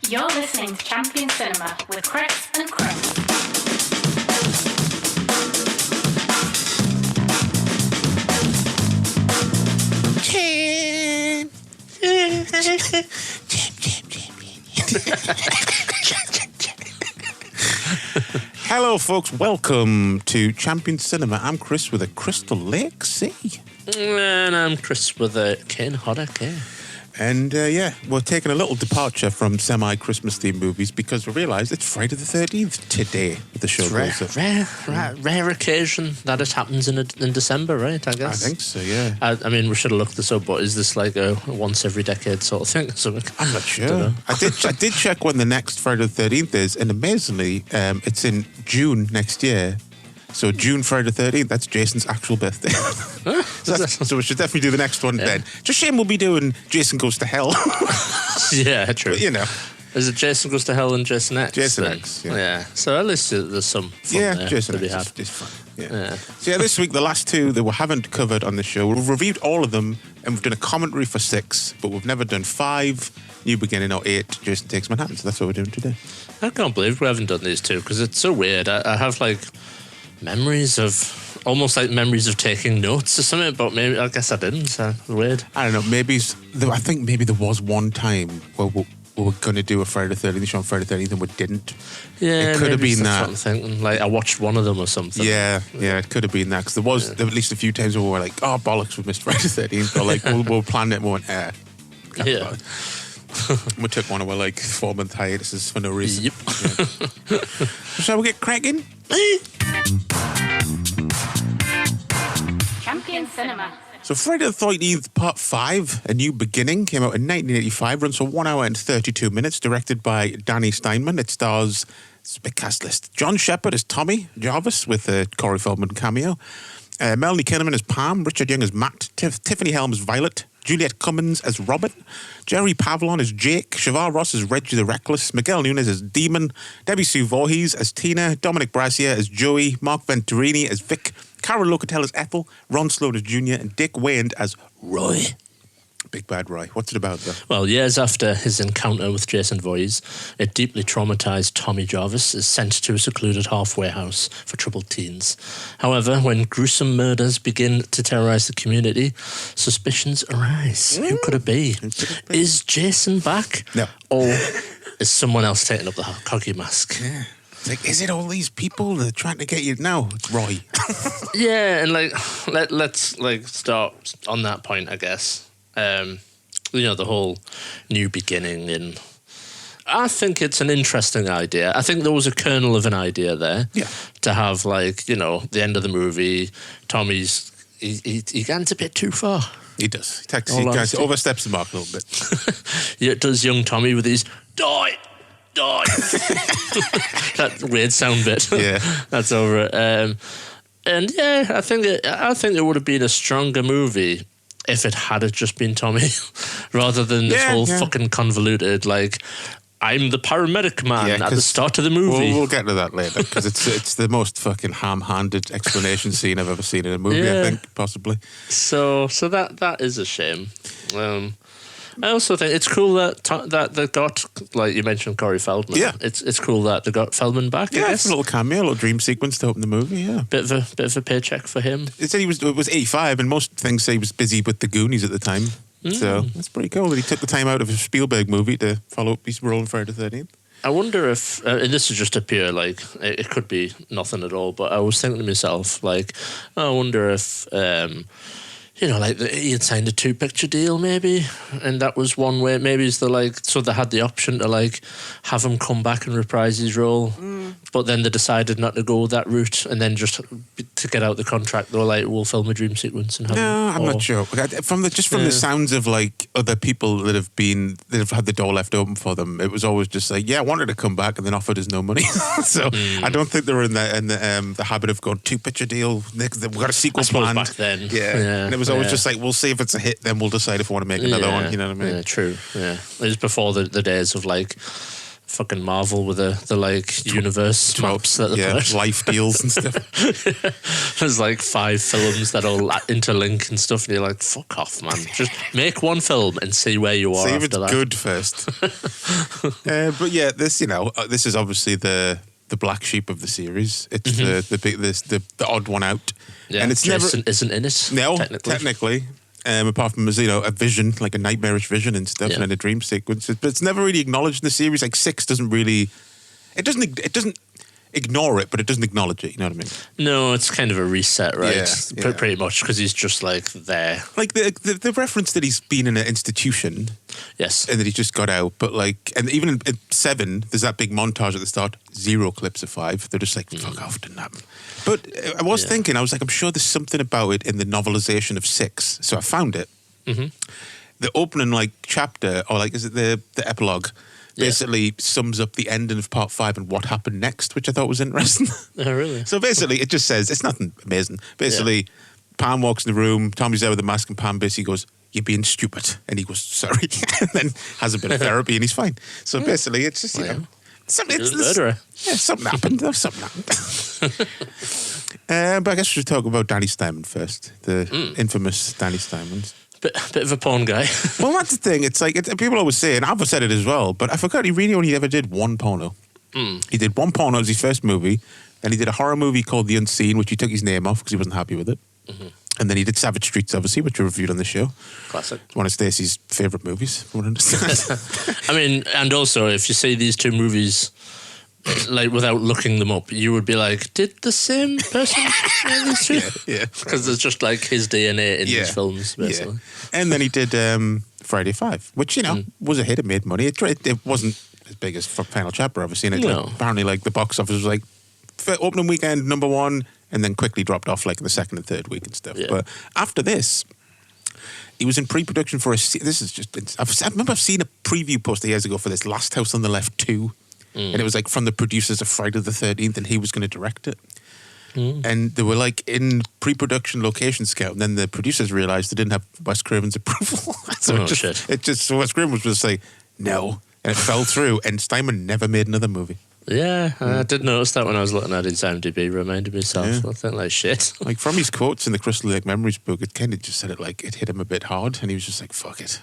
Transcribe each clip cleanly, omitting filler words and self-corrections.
You're listening to Champion Cinema with Chris and Chris. Hello, folks. Welcome to Champion Cinema. I'm Chris with a Crystal Lake C. And I'm Chris with a Ken Hodder K. And we're taking a little departure from semi-Christmas themed movies because we realised it's Friday the 13th today. The show goes up. Rare occasion that it happens in December, right? I guess. I think so, yeah. I mean, we should have looked this up, but is this like a once every decade sort of thing? I'm not sure. I did check when the next Friday the 13th is, and amazingly, it's in June next year. So June, Friday the 13th, that's Jason's actual birthday. so we should definitely do the next one then. Just shame we'll be doing Jason Goes to Hell. Yeah, true. But, you know. Is it Jason Goes to Hell and Jason X? Jason X, yeah. So at least there's some fun there Jason to be X had. is fun. Yeah. So this week, the last two that we haven't covered on the show, we've reviewed all of them, and we've done a commentary for 6, but we've never done 5, New Beginning, or 8, Jason Takes Manhattan. So that's what we're doing today. I can't believe we haven't done these two, because it's so weird. I have, like, memories of taking notes or something, but maybe I guess I didn't. So weird. I don't know. I think maybe there was one time where we were going to do a Friday the 13th show on Friday the 13th and we didn't. Yeah, it could have been that. What I'm thinking. Like I watched one of them or something. Yeah, it could have been that because there was at least a few times where we were like, "Oh bollocks, we missed Friday the 13th," or like we'll plan it and we went, yeah. We took one of our like 4-month hiatuses for no reason. Yep. Yeah. Shall we get cracking? Champion Cinema. So Friday the 13th, Part 5, A New Beginning, came out in 1985, runs for 1 hour and 32 minutes, directed by Danny Steinman. It stars, it's a big cast list, John Shepard as Tommy Jarvis with a Corey Feldman cameo, Melanie Kinnaman as Pam, Richard Young as Matt, Tiffany Helm as Violet, Juliette Cummins as Robert, Jerry Pavlon as Jake, Shavar Ross as Reggie the Reckless, Miguel Nunes as Demon, Debbie Sue Voorhees as Tina, Dominic Brasier as Joey, Mark Venturini as Vic, Carol Locatell as Ethel, Ron Sloan as Junior, and Dick Wayand as Roy. Big Bad Roy. What's it about, though? Well, years after his encounter with Jason Voorhees, a deeply traumatized Tommy Jarvis is sent to a secluded halfway house for troubled teens. However, when gruesome murders begin to terrorize the community, suspicions arise. Who could it be? Is Jason back? No. Or is someone else taking up the hockey mask? Yeah. It's like, is it all these people that are trying to get you? No, it's Roy. Yeah, and let's start on that point, I guess. The whole new beginning, and I think it's an interesting idea. I think there was a kernel of an idea there. Yeah. To have the end of the movie, Tommy's he gets a bit too far. He does. He oversteps the mark a little bit. Yeah, it does young Tommy with his die. That weird sound bit. Yeah. That's over it. And yeah, I think it would have been a stronger movie if it had just been Tommy, rather than this whole fucking convoluted, I'm the paramedic man at the start of the movie. We'll get to that later, because it's the most fucking ham-handed explanation scene I've ever seen in a movie, I think, possibly. So that is a shame. I also think it's cool that they got, like you mentioned, Corey Feldman. Yeah, it's cool that they got Feldman back. Yeah, I it's guess. a little cameo, a little dream sequence to open the movie. Yeah, bit of a paycheck for him. It said it was 85, and most things say he was busy with the Goonies at the time. So that's pretty cool that he took the time out of a Spielberg movie to follow up his role in Friday the 13th. I wonder if, and this is just a pure, it could be nothing at all, but I was thinking to myself, I wonder if, he had signed a 2-picture deal maybe, and that was one way, maybe it's so they had the option to have him come back and reprise his role, but then they decided not to go that route, and then just to get out the contract, they were like, we'll film a dream sequence and have I'm not sure. From the sounds of other people that have had the door left open for them, it was always just I wanted to come back and then offered us no money. So I don't think they were in the habit of going 2-picture deal. We've got a sequel planned. Back then. Yeah. And it was always just we'll see if it's a hit, then we'll decide if we want to make another one. You know what I mean? Yeah, true. Yeah. It was before the days of fucking Marvel with the like universe maps that they put. life deals and stuff. There's like 5 films that all interlink and stuff, and you're like, fuck off, man. Just make one film and see where you are See if after it's that. good first. But yeah, this this is obviously the black sheep of the series. It's the odd one out. Yeah, and it's Jason never isn't in it. no technically. Apart from a vision, like a nightmarish vision and stuff, and a dream sequence, but it's never really acknowledged in the series. Like 6 doesn't really, it doesn't ignore it, but it doesn't acknowledge it. You know what I mean? No, it's kind of a reset, right? Yeah. Pretty much, because he's just like there. Like the reference that he's been in an institution, Yes. and that he's just got out. But like, and even in 7, there's that big montage at the start. 0 clips of 5. They're just like, fuck off, didn't happen. But I was thinking, I was like, I'm sure there's something about it in the novelization of 6. So I found it. Mm-hmm. The opening like chapter, or like, is it the epilogue? Basically sums up the ending of part 5 and what happened next, which I thought was interesting. Oh, really? So basically, it just says, it's nothing amazing. Basically, Pam walks in the room, Tommy's there with the mask, and Pam basically goes, "You're being stupid." And he goes, "Sorry." And then has a bit of therapy and he's fine. So basically, it's just, something, something happened. Something happened. But I guess we should talk about Danny Steinman first. The infamous Danny Steinman. Bit of a porn guy. Well, that's the thing. It's like, people always say, and I've said it as well, but I forgot he really only ever did one porno. He did one porno as his first movie. Then he did a horror movie called The Unseen, which he took his name off because he wasn't happy with it. And then he did Savage Streets, obviously, which we reviewed on the show. Classic. One of Stacey's favourite movies, from what I understand. I mean, and also, if you see these 2 movies, like, without looking them up, you would be like, did the same person make these 2? Yeah. Because there's just, like, his DNA in these films, basically. Yeah. And then he did Friday 5, which, was a hit. It made money. It wasn't as big as Final Chapter, obviously. And like, apparently, like, the box office was like, opening weekend, number 1, and then quickly dropped off like in the 2nd and 3rd week and stuff. Yeah. But after this, he was in pre-production for this is just, I remember I've seen a preview poster years ago for this Last House on the Left 2. And it was like from the producers of Friday the 13th, and he was going to direct it. And they were like in pre-production location scout, and then the producers realized they didn't have Wes Craven's approval. So Wes Craven was just like, no. And it fell through, and Steinman never made another movie. Yeah, I did notice that when I was looking at his IMDb, reminded myself. I think like shit. Like from his quotes in the Crystal Lake Memories book, it kind of just said it like it hit him a bit hard, and he was just like, fuck it.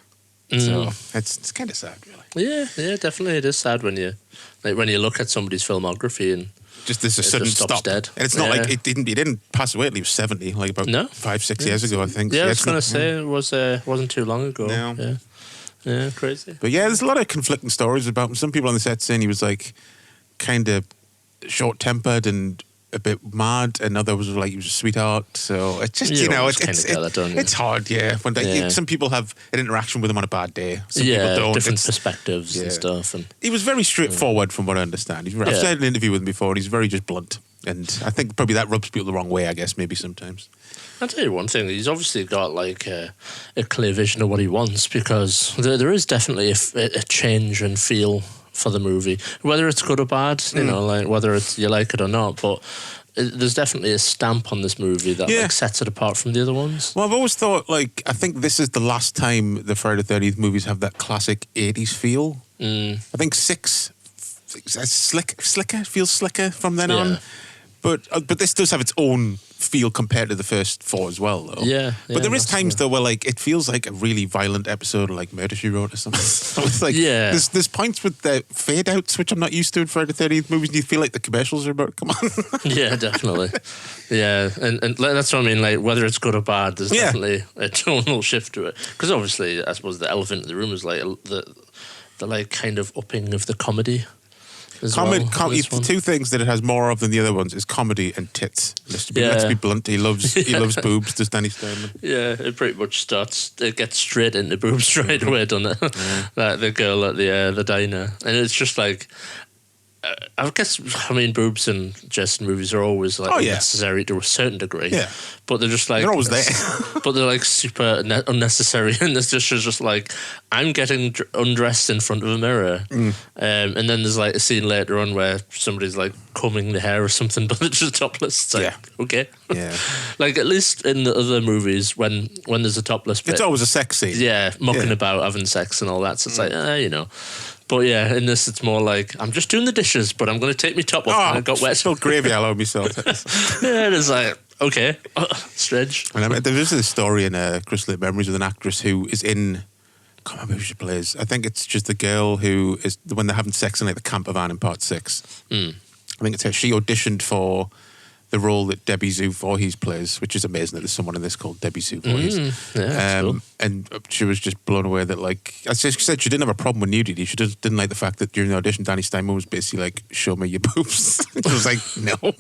So it's kind of sad, really. Yeah, definitely. It is sad when you look at somebody's filmography and just there's a sudden stop. Dead. And it's not like he didn't pass away until he was 70, like about 5-6 years ago, I think. Yeah, I was going to say it wasn't too long ago. No. Yeah, crazy. But yeah, there's a lot of conflicting stories about him. Some people on the set saying he was like kind of short-tempered and a bit mad, and others were like he was a sweetheart. So it's just it's hard, when some people have an interaction with him on a bad day. Some people don't. Different perspectives and stuff. And he was very straightforward, from what I understand. I've said in an interview with him before, and he's very just blunt. And I think probably that rubs people the wrong way, I guess, maybe sometimes. I'll tell you one thing, he's obviously got like a clear vision of what he wants, because there is definitely a change in feel for the movie, whether it's good or bad, you know, like whether it's you like it or not, but there's definitely a stamp on this movie that like sets it apart from the other ones. Well, I've always thought, like, I think this is the last time the Friday the 13th movies have that classic 80s feel. I think 6 feels slicker from then on. But this does have its own feel compared to the first 4 as well, though. Yeah. But there is times, though, where, like, it feels like a really violent episode of, like, Murder, She Wrote or something. So it's like, there's points with the fade-outs, which I'm not used to in Friday the 13th movies, and you feel like the commercials are about to come on. Yeah, definitely. Yeah, and that's what I mean, like, whether it's good or bad, there's definitely a tonal shift to it. Because obviously, I suppose the elephant in the room is, like, the like, kind of upping of the comedy. The 2 things that it has more of than the other ones is comedy and tits. Let's be blunt. He loves boobs, does Danny Steinman. Yeah, it pretty much it gets straight into boobs straight away, doesn't it? Like the girl at the diner. And it's just like, I guess, I mean, boobs in Jason movies are always like necessary to a certain degree. Yeah. But they're just like... They're always there. But they're like super unnecessary. And it's just like, I'm getting undressed in front of a mirror. And then there's like a scene later on where somebody's like combing the hair or something, but it's just topless. It's like, okay. Yeah. Like at least in the other movies, when there's a topless bit... It's always a sex scene. Yeah, mucking about, having sex and all that. So it's like, you know... But yeah, in this it's more like I'm just doing the dishes, but I'm going to take my top off and I got wet. Still gravy all over myself. Yeah, it's like, okay, strange. And I mean, there is this story in Crystal Memories with an actress who is in, I can't remember who she plays. I think it's just the girl who is when they're having sex in like the camper van in part 6. I think it's her. She auditioned for the role that Debbie Sue Voorhees plays, which is amazing that there's someone in this called Debbie Sue Voorhees. Yeah, that's cool. And she was just blown away that, like, as she said, she didn't have a problem with nudity. She just didn't like the fact that during the audition, Danny Steinman was basically like, show me your boobs. She was like, no.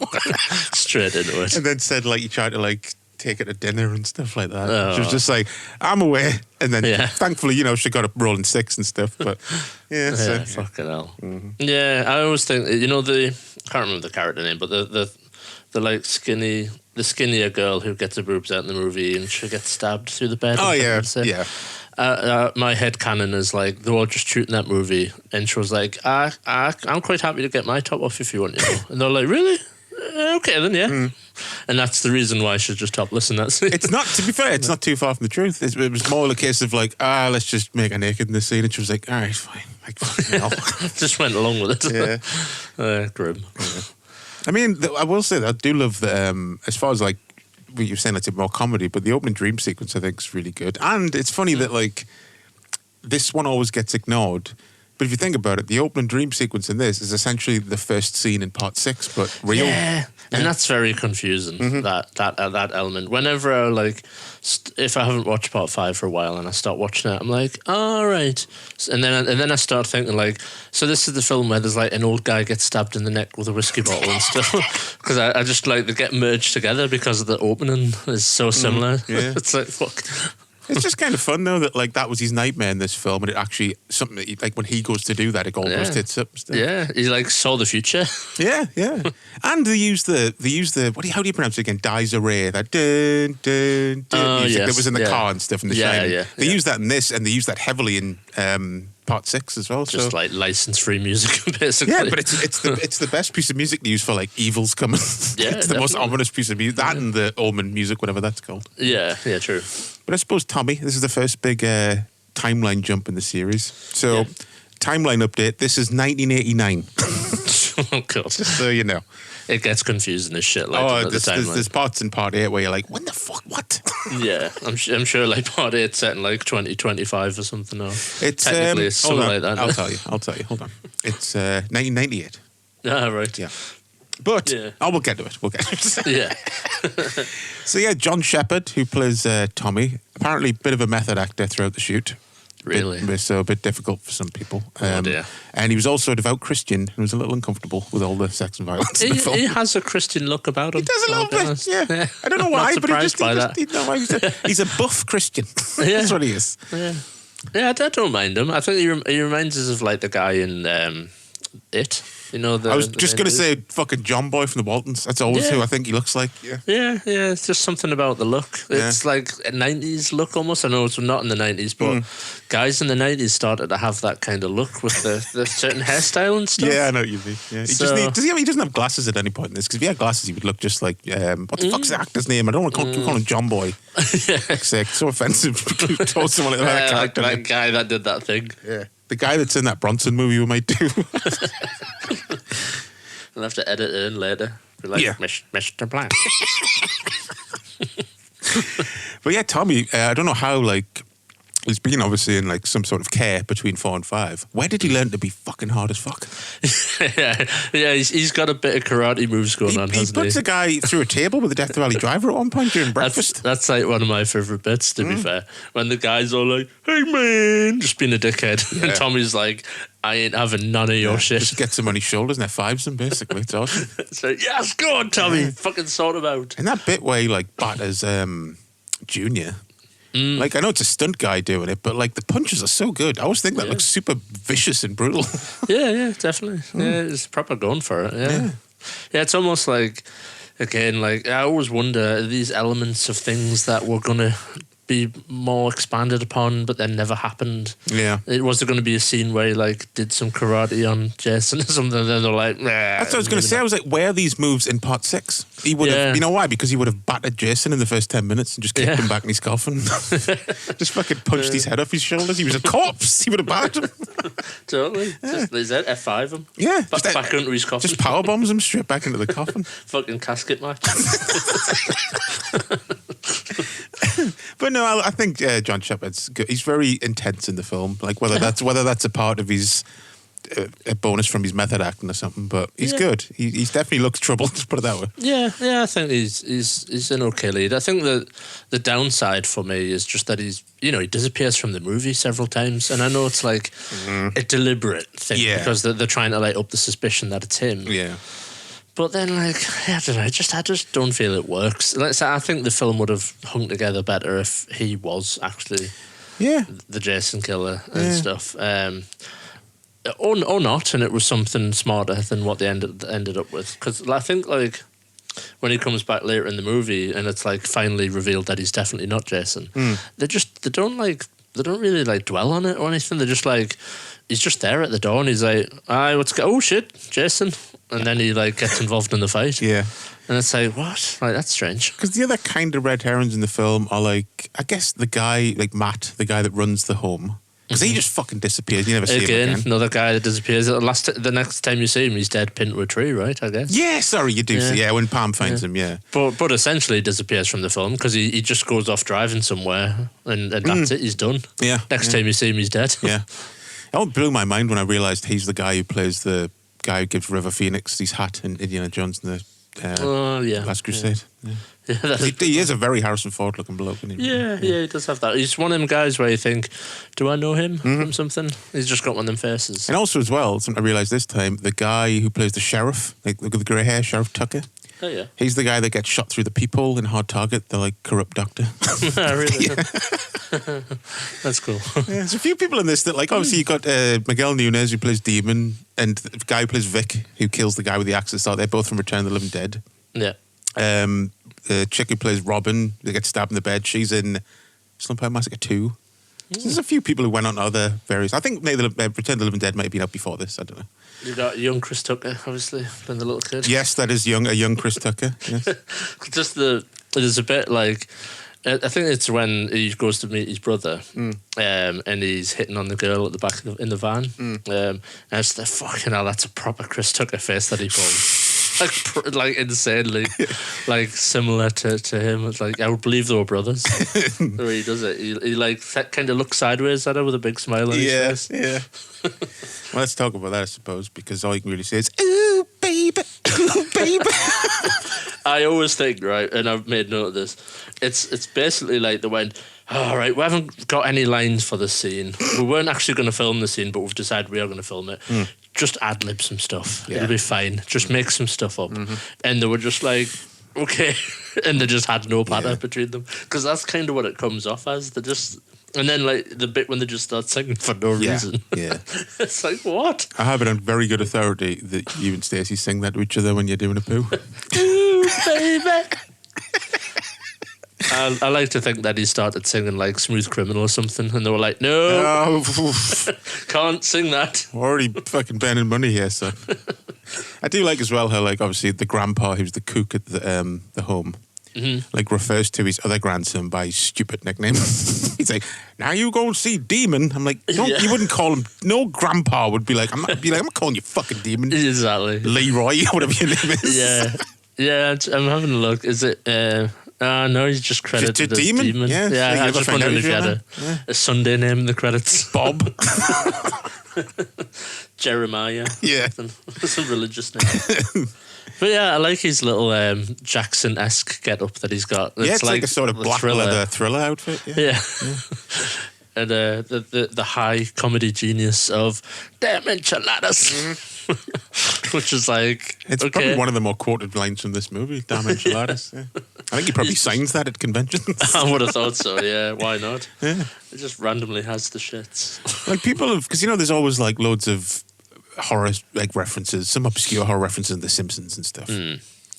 Straight into it. And then said, like, you tried to, like, take her to dinner and stuff like that. Oh. She was just like, I'm away. And then, Yeah. thankfully, you know, she got a rolling 6 and stuff. But, yeah. So, Yeah, fucking hell. Yeah, I always think, you know, I can't remember the character name, but the like the skinnier girl who gets her boobs out in the movie and she gets stabbed through the bed. Oh, yeah. That's it. Yeah. My headcanon is like, they were just shooting that movie and she was like, I'm quite happy to get my top off if you want to. And they're like, really? Okay then, yeah. And that's the reason why she's just topless in that scene. It's not, to be fair, it's not too far from the truth. It was more a case of like, let's just make her naked in this scene. And she was like, all right, fine. Like, fucking hell. Just went along with it. Yeah. Grim. Yeah. I mean, I will say that I do love the, as far as like, what you're saying, it's a more comedy, but the opening dream sequence I think is really good. And it's funny that like, this one always gets ignored. But if you think about it, the opening dream sequence in this is essentially the first scene in part 6, but real. Yeah, and that's very confusing. That element. Whenever I like, if I haven't watched part 5 for a while and I start watching it, I'm like, all right, and then I start thinking like, so this is the film where there's like an old guy gets stabbed in the neck with a whiskey bottle and stuff. Because I just like they get merged together because of the opening is so similar. Yeah. It's like fuck. It's just kind of fun though that like that was his nightmare in this film, and it actually something that like when he goes to do that, it almost hits up. Stuff. Yeah, he like saw the future. Yeah, and they use the how do you pronounce it again? Dies Array, that dun dun dun music that was in the car and stuff in The Shining. They use that in this, and they use that heavily in part 6 as well. Just like license-free music, basically. Yeah, but it's the best piece of music to use for like evil's coming. Yeah, it's the most ominous piece of music. That and the Omen music, whatever that's called. Yeah, true. But I suppose, Tommy, this is the first big timeline jump in the series. So, timeline update, this is 1989. Oh, God. Just so you know. It gets confusing as shit. Like, there's parts in part 8 where you're like, when the fuck, what? Yeah, I'm sure like part 8 set in like 2025 or something. Or It's, technically it's something like that. I'll tell you. Hold on. It's 1998. Ah, right. Yeah. But, we'll get to it. Yeah. So, yeah, John Shepherd, who plays Tommy, apparently a bit of a method actor throughout the shoot. Really? So a bit difficult for some people. Dear. And he was also a devout Christian and was a little uncomfortable with all the sex and violence in the film. He has a Christian look about him. He does a little bit, yeah. I don't know why, but he's a buff Christian. That's what he is. Yeah, I don't mind him. I think he reminds us of like the guy in It. You know, I was just going to say fucking John Boy from the Waltons. That's always who I think he looks like. Yeah. It's just something about the look. It's like a 90s look almost. I know it's not in the 90s, but guys in the 90s started to have that kind of look with the certain hairstyle and stuff. Yeah, I know what you mean. Yeah. He doesn't have glasses at any point in this, because if he had glasses, he would look just like, what the fuck's the actor's name? I don't want to call him John Boy. It's so offensive to call someone like that character. That guy that did that thing. Yeah. The guy that's in that Bronson movie we might do. I'll have to edit it in later. Be like, Mr. Black. But yeah, Tommy, I don't know how, like, he's been obviously in like some sort of care between 4 and 5. Where did he learn to be fucking hard as fuck? He's got a bit of karate moves going on, hasn't he? He puts a guy through a table with a Death Valley driver at one point during breakfast. That's like one of my favourite bits, to be fair. When the guy's all like, hey man, just being a dickhead. And Tommy's like, I ain't having none of your shit. Just gets him on his shoulders and F5s him, basically. It's awesome. So, yes, go on, Tommy. Fucking sort him out. And that bit where he like batters Junior. Like, I know it's a stunt guy doing it, but like the punches are so good. I always think that looks super vicious and brutal. Yeah, definitely. Yeah, it's proper going for it. Yeah, it's almost like, again, like I always wonder, are these elements of things that we're gonna be more expanded upon, but then never happened. Yeah. It was going to be a scene where he like did some karate on Jason or something, and then they're like, nah, That's what I was going to say. I was like, where are these moves in part 6? He would have, you know why? Because he would have battered Jason in the first 10 minutes and just kicked him back in his coffin. Just fucking punched his head off his shoulders. He was a corpse. He would have battered him. Totally. Just, is that F5 him? Yeah. Back into his coffin. Just power bombs him straight back into the coffin. Fucking casket match. But no, I think John Shepard's good. He's very intense in the film. Like whether that's a part of his a bonus from his method acting or something, but he's good. He definitely looks troubled. Let's put it that way. Yeah. I think he's an okay lead. I think that the downside for me is just that he disappears from the movie several times, and I know it's like a deliberate thing because they're trying to like up the suspicion that it's him. Yeah. But then, like, I don't know, I just don't feel it works. Like, I think the film would have hung together better if he was actually the Jason killer and stuff. Or not, and it was something smarter than what they ended up with. Because I think, like, when he comes back later in the movie and it's, like, finally revealed that he's definitely not Jason, they don't really, like, dwell on it or anything. They're just, like, he's just there at the door and he's like, oh, shit, Jason. And then he like gets involved in the fight. Yeah. And it's like, what? Like, that's strange. Because the other kind of red herrings in the film are like, I guess the guy, like Matt, the guy that runs the home. Because he just fucking disappears. You never see him again. Another guy that disappears. The next time you see him, he's dead pinned to a tree, right? I guess. Yeah, sorry, you do see. Yeah, when Palm finds him, But essentially he disappears from the film because he just goes off driving somewhere and that's it, he's done. Yeah. Next time you see him, he's dead. Yeah. It blew my mind when I realised he's the guy who plays the guy who gives River Phoenix his hat in Indiana Jones in the Last Crusade. Yeah. He is a very Harrison Ford looking bloke, isn't he? Yeah, he does have that. He's one of them guys where you think, do I know him from something? He's just got one of them faces. And also as well, something I realised this time, the guy who plays the sheriff, like the grey hair, Sheriff Tucker. Oh, yeah. He's the guy that gets shot through the peephole in Hard Target, the like corrupt doctor. Really? That's cool. There's a few people in this that like, obviously you got Miguel Nunez who plays Demon and the guy who plays Vic who kills the guy with the axe at the start. They're both from Return of the Living Dead. Yeah. The chick who plays Robin, they get stabbed in the bed. She's in Slumpire Massacre 2. So there's a few people who went on to other various. I think maybe Return of the Living Dead might have been out before this. I don't know. You got young Chris Tucker, obviously, playing the little kid. Yes, that is a young Chris Tucker. Yes. Just there's a bit like, I think it's when he goes to meet his brother, and he's hitting on the girl at the back in the van, and it's the fucking hell. That's a proper Chris Tucker face that he pulls. Like insanely, like similar to him. It's like I would believe they were brothers. The way he does it, he like kind of looks sideways at her with a big smile on his face. Yeah. Well, let's talk about that, I suppose, because all you can really say is "ooh, baby, ooh, baby." I always think, right, and I've made note of this. It's basically like they went, all right, we haven't got any lines for this scene. We weren't actually going to film the scene, but we've decided we are going to film it. Just ad-lib some stuff. It'll be fine. Just make some stuff up. And they were just like, okay. And they just had no patter between them. Because that's kind of what it comes off as. They just... And then, like, the bit when they just start singing for no reason. Yeah. It's like, what? I have it on very good authority that you and Stacey sing that to each other when you're doing a poo. Ooh, baby. I like to think that he started singing like Smooth Criminal or something, and they were like, no. Can't sing that. We're already fucking burning money here, son. I do like as well how, like, obviously the grandpa who's the cook at the home, like, refers to his other grandson by his stupid nickname. He's like, now you go and see Demon. I'm like, you wouldn't call him. No grandpa would be like, I'm not calling you fucking Demon. Exactly. Leroy, whatever your name is. Yeah, I'm having a look. Is it... no, he's just credited as Demon. Yeah, I was just wondering if he had a Sunday name in the credits. Bob. Jeremiah. Yeah. Some religious name. But yeah, I like his little Jackson-esque get-up that he's got. It's like a sort of black leather thriller outfit. Yeah. And the high comedy genius of damn enchiladas. Which is like... It's probably one of the more quoted lines from this movie, damn enchiladas. Yeah. I think he probably signs that at conventions. I would have thought so, yeah. Why not? Yeah. It just randomly has the shits. Like, people have... Because, there's always, like, loads of horror, like, references, some obscure horror references in The Simpsons and stuff.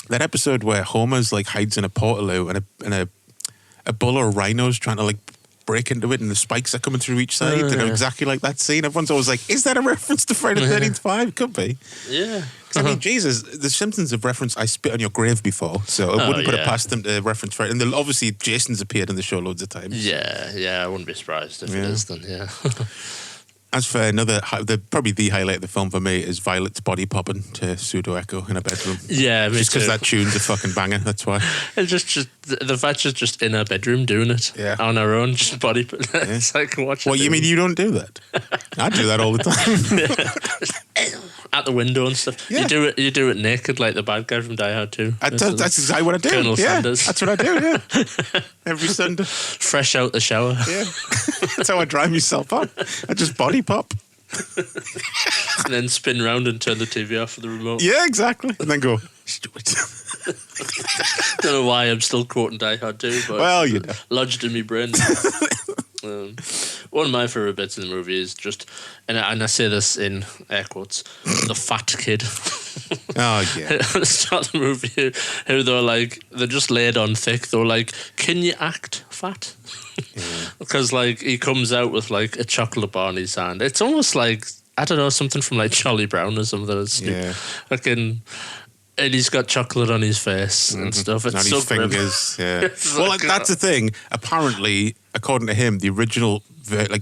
That episode where Homer's, like, hides in a portaloo and a a bull or a rhino's trying to like break into it and the spikes are coming through each side. You know, exactly like that scene. Everyone's always like, is that a reference to Friday the 13th 5? Could be. Yeah. 'Cause, I mean, Jesus, the Simpsons have referenced I Spit on Your Grave before, so I wouldn't put it past them to reference Friday. And obviously Jason's appeared in the show loads of times. Yeah, I wouldn't be surprised if it is then, yeah. As for probably the highlight of the film for me is Violet's body popping to Pseudo Echo in a bedroom. Yeah, me just because too. that tune's a fucking banger. That's why. And just the fact she's just in her bedroom doing it on her own, just body. It's like watch. Well, you mean you don't do that? I do that all the time. At the window and stuff. Yeah. You do it naked like the bad guy from Die Hard 2. That's exactly what I do. Colonel Sanders. That's what I do. Yeah, every Sunday. Fresh out the shower. Yeah, that's how I dry myself up. I just body pop. And then spin round and turn the TV off with the remote. Yeah, exactly. And then go, stupid. Don't know why I'm still quoting Die Hard 2, but well, you know. Lodged in my brain. One of my favourite bits in the movie is just, and I say this in air quotes, the fat kid. Oh, yeah. At the start of the movie, who they're just laid on thick. They're like, can you act fat? Because like he comes out with like a chocolate bar in his hand. It's almost like, I don't know, something from like Charlie Brown or something. And he's got chocolate on his face and stuff. It's on so his grim. fingers. Yeah. So Well, that's the thing. Apparently, according to him, the original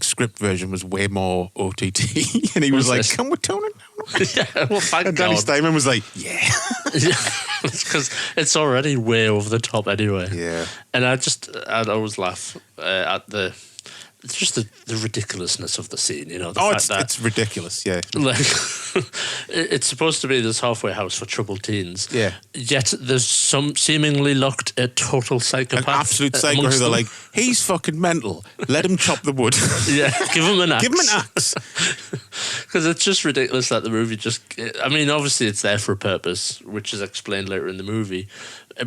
script version was way more OTT, and he was like, "Can we tone it down?" Yeah, well, thank And Danny God. Steinman was like, "Yeah." Because it's already way over the top anyway. Yeah. And I'd always laugh at it's just the ridiculousness of the scene, you know. The fact that, it's ridiculous. Yeah. like, it's supposed to be this halfway house for troubled teens. Yeah. Yet there's some seemingly locked a total psychopath. An absolute psycho who amongst they're them. like, he's fucking mental. Let him chop the wood. Yeah, give him an axe. Give him an axe. Because it's just ridiculous that the movie just... I mean, obviously it's there for a purpose, which is explained later in the movie.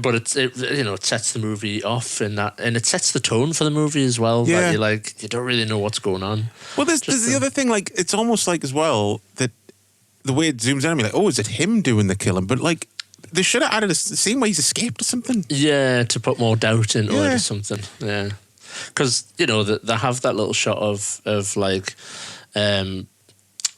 But it sets the movie off in that, and it sets the tone for the movie as well. Yeah. That you don't really know what's going on. Well, there's the other thing, like, it's almost like as well that the way it zooms in on me, like, oh, is it him doing the killing? But like, they should have added a scene where he's escaped or something. Yeah, to put more doubt into it or something. Yeah, because they have that little shot of like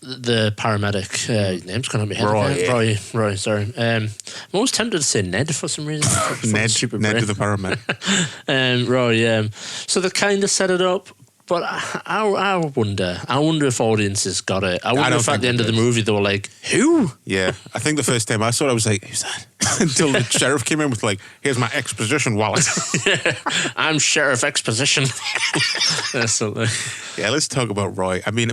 the paramedic. Name's gone out of my head. Roy. Sorry. I'm always tempted to say Ned for some reason. Ned to the paramedic. Roy. So they kind of set it up. But I wonder if audiences got it. I wonder if at the end of the movie they were like, who? Yeah, I think the first time I saw it, I was like, who's that? Until the sheriff came in with like, here's my exposition wallet. Yeah, I'm Sheriff Exposition. Yeah, let's talk about Roy. I mean,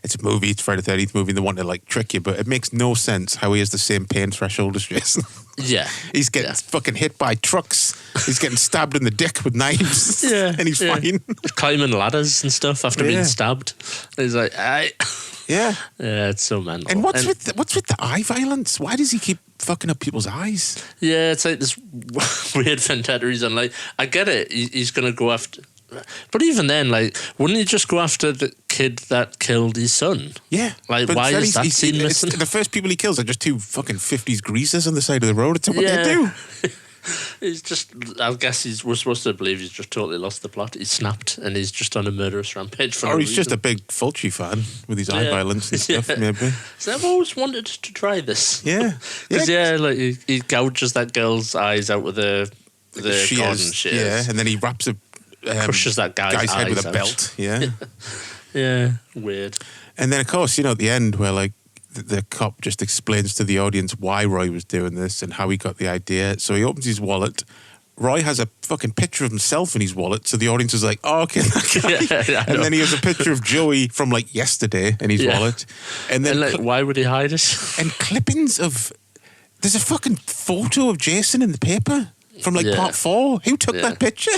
it's a movie, it's Friday the 13th movie, and they want to like trick you, but it makes no sense how he has the same pain threshold as Jason. Yeah. He's getting fucking hit by trucks. He's getting stabbed in the dick with knives. Yeah. And he's fine. Climbing ladders and stuff after being stabbed. He's like, aye. Yeah. Yeah, it's so mental. And what's with the eye violence? Why does he keep fucking up people's eyes? Yeah, it's like this weird vendetta he's on. Like, I get it. He's going to go after... But even then, like, wouldn't he just go after the kid that killed his son? Yeah. Like, why is that scene missing? The first people he kills are just two fucking 50s greasers on the side of the road. It's what they do. He's just, I guess we're supposed to believe he's just totally lost the plot. He's snapped and he's just on a murderous rampage for no he's just reason. a big Fulci fan with his eye violence and stuff, maybe. So I've always wanted to try this. Yeah. Because, like, he gouges that girl's eyes out with the garden shears. Yeah, and then he wraps a... crushes that guy's head with a out. belt. Yeah. Yeah, weird. And then, of course, at the end where, like, the cop just explains to the audience why Roy was doing this and how he got the idea. So he opens his wallet. Roy has a fucking picture of himself in his wallet. So the audience is like, oh, okay, that guy. And then he has a picture of Joey from, like, yesterday in his wallet. And then like, why would he hide it? And clippings of... There's a fucking photo of Jason in the paper from, like, part 4. Who took that picture?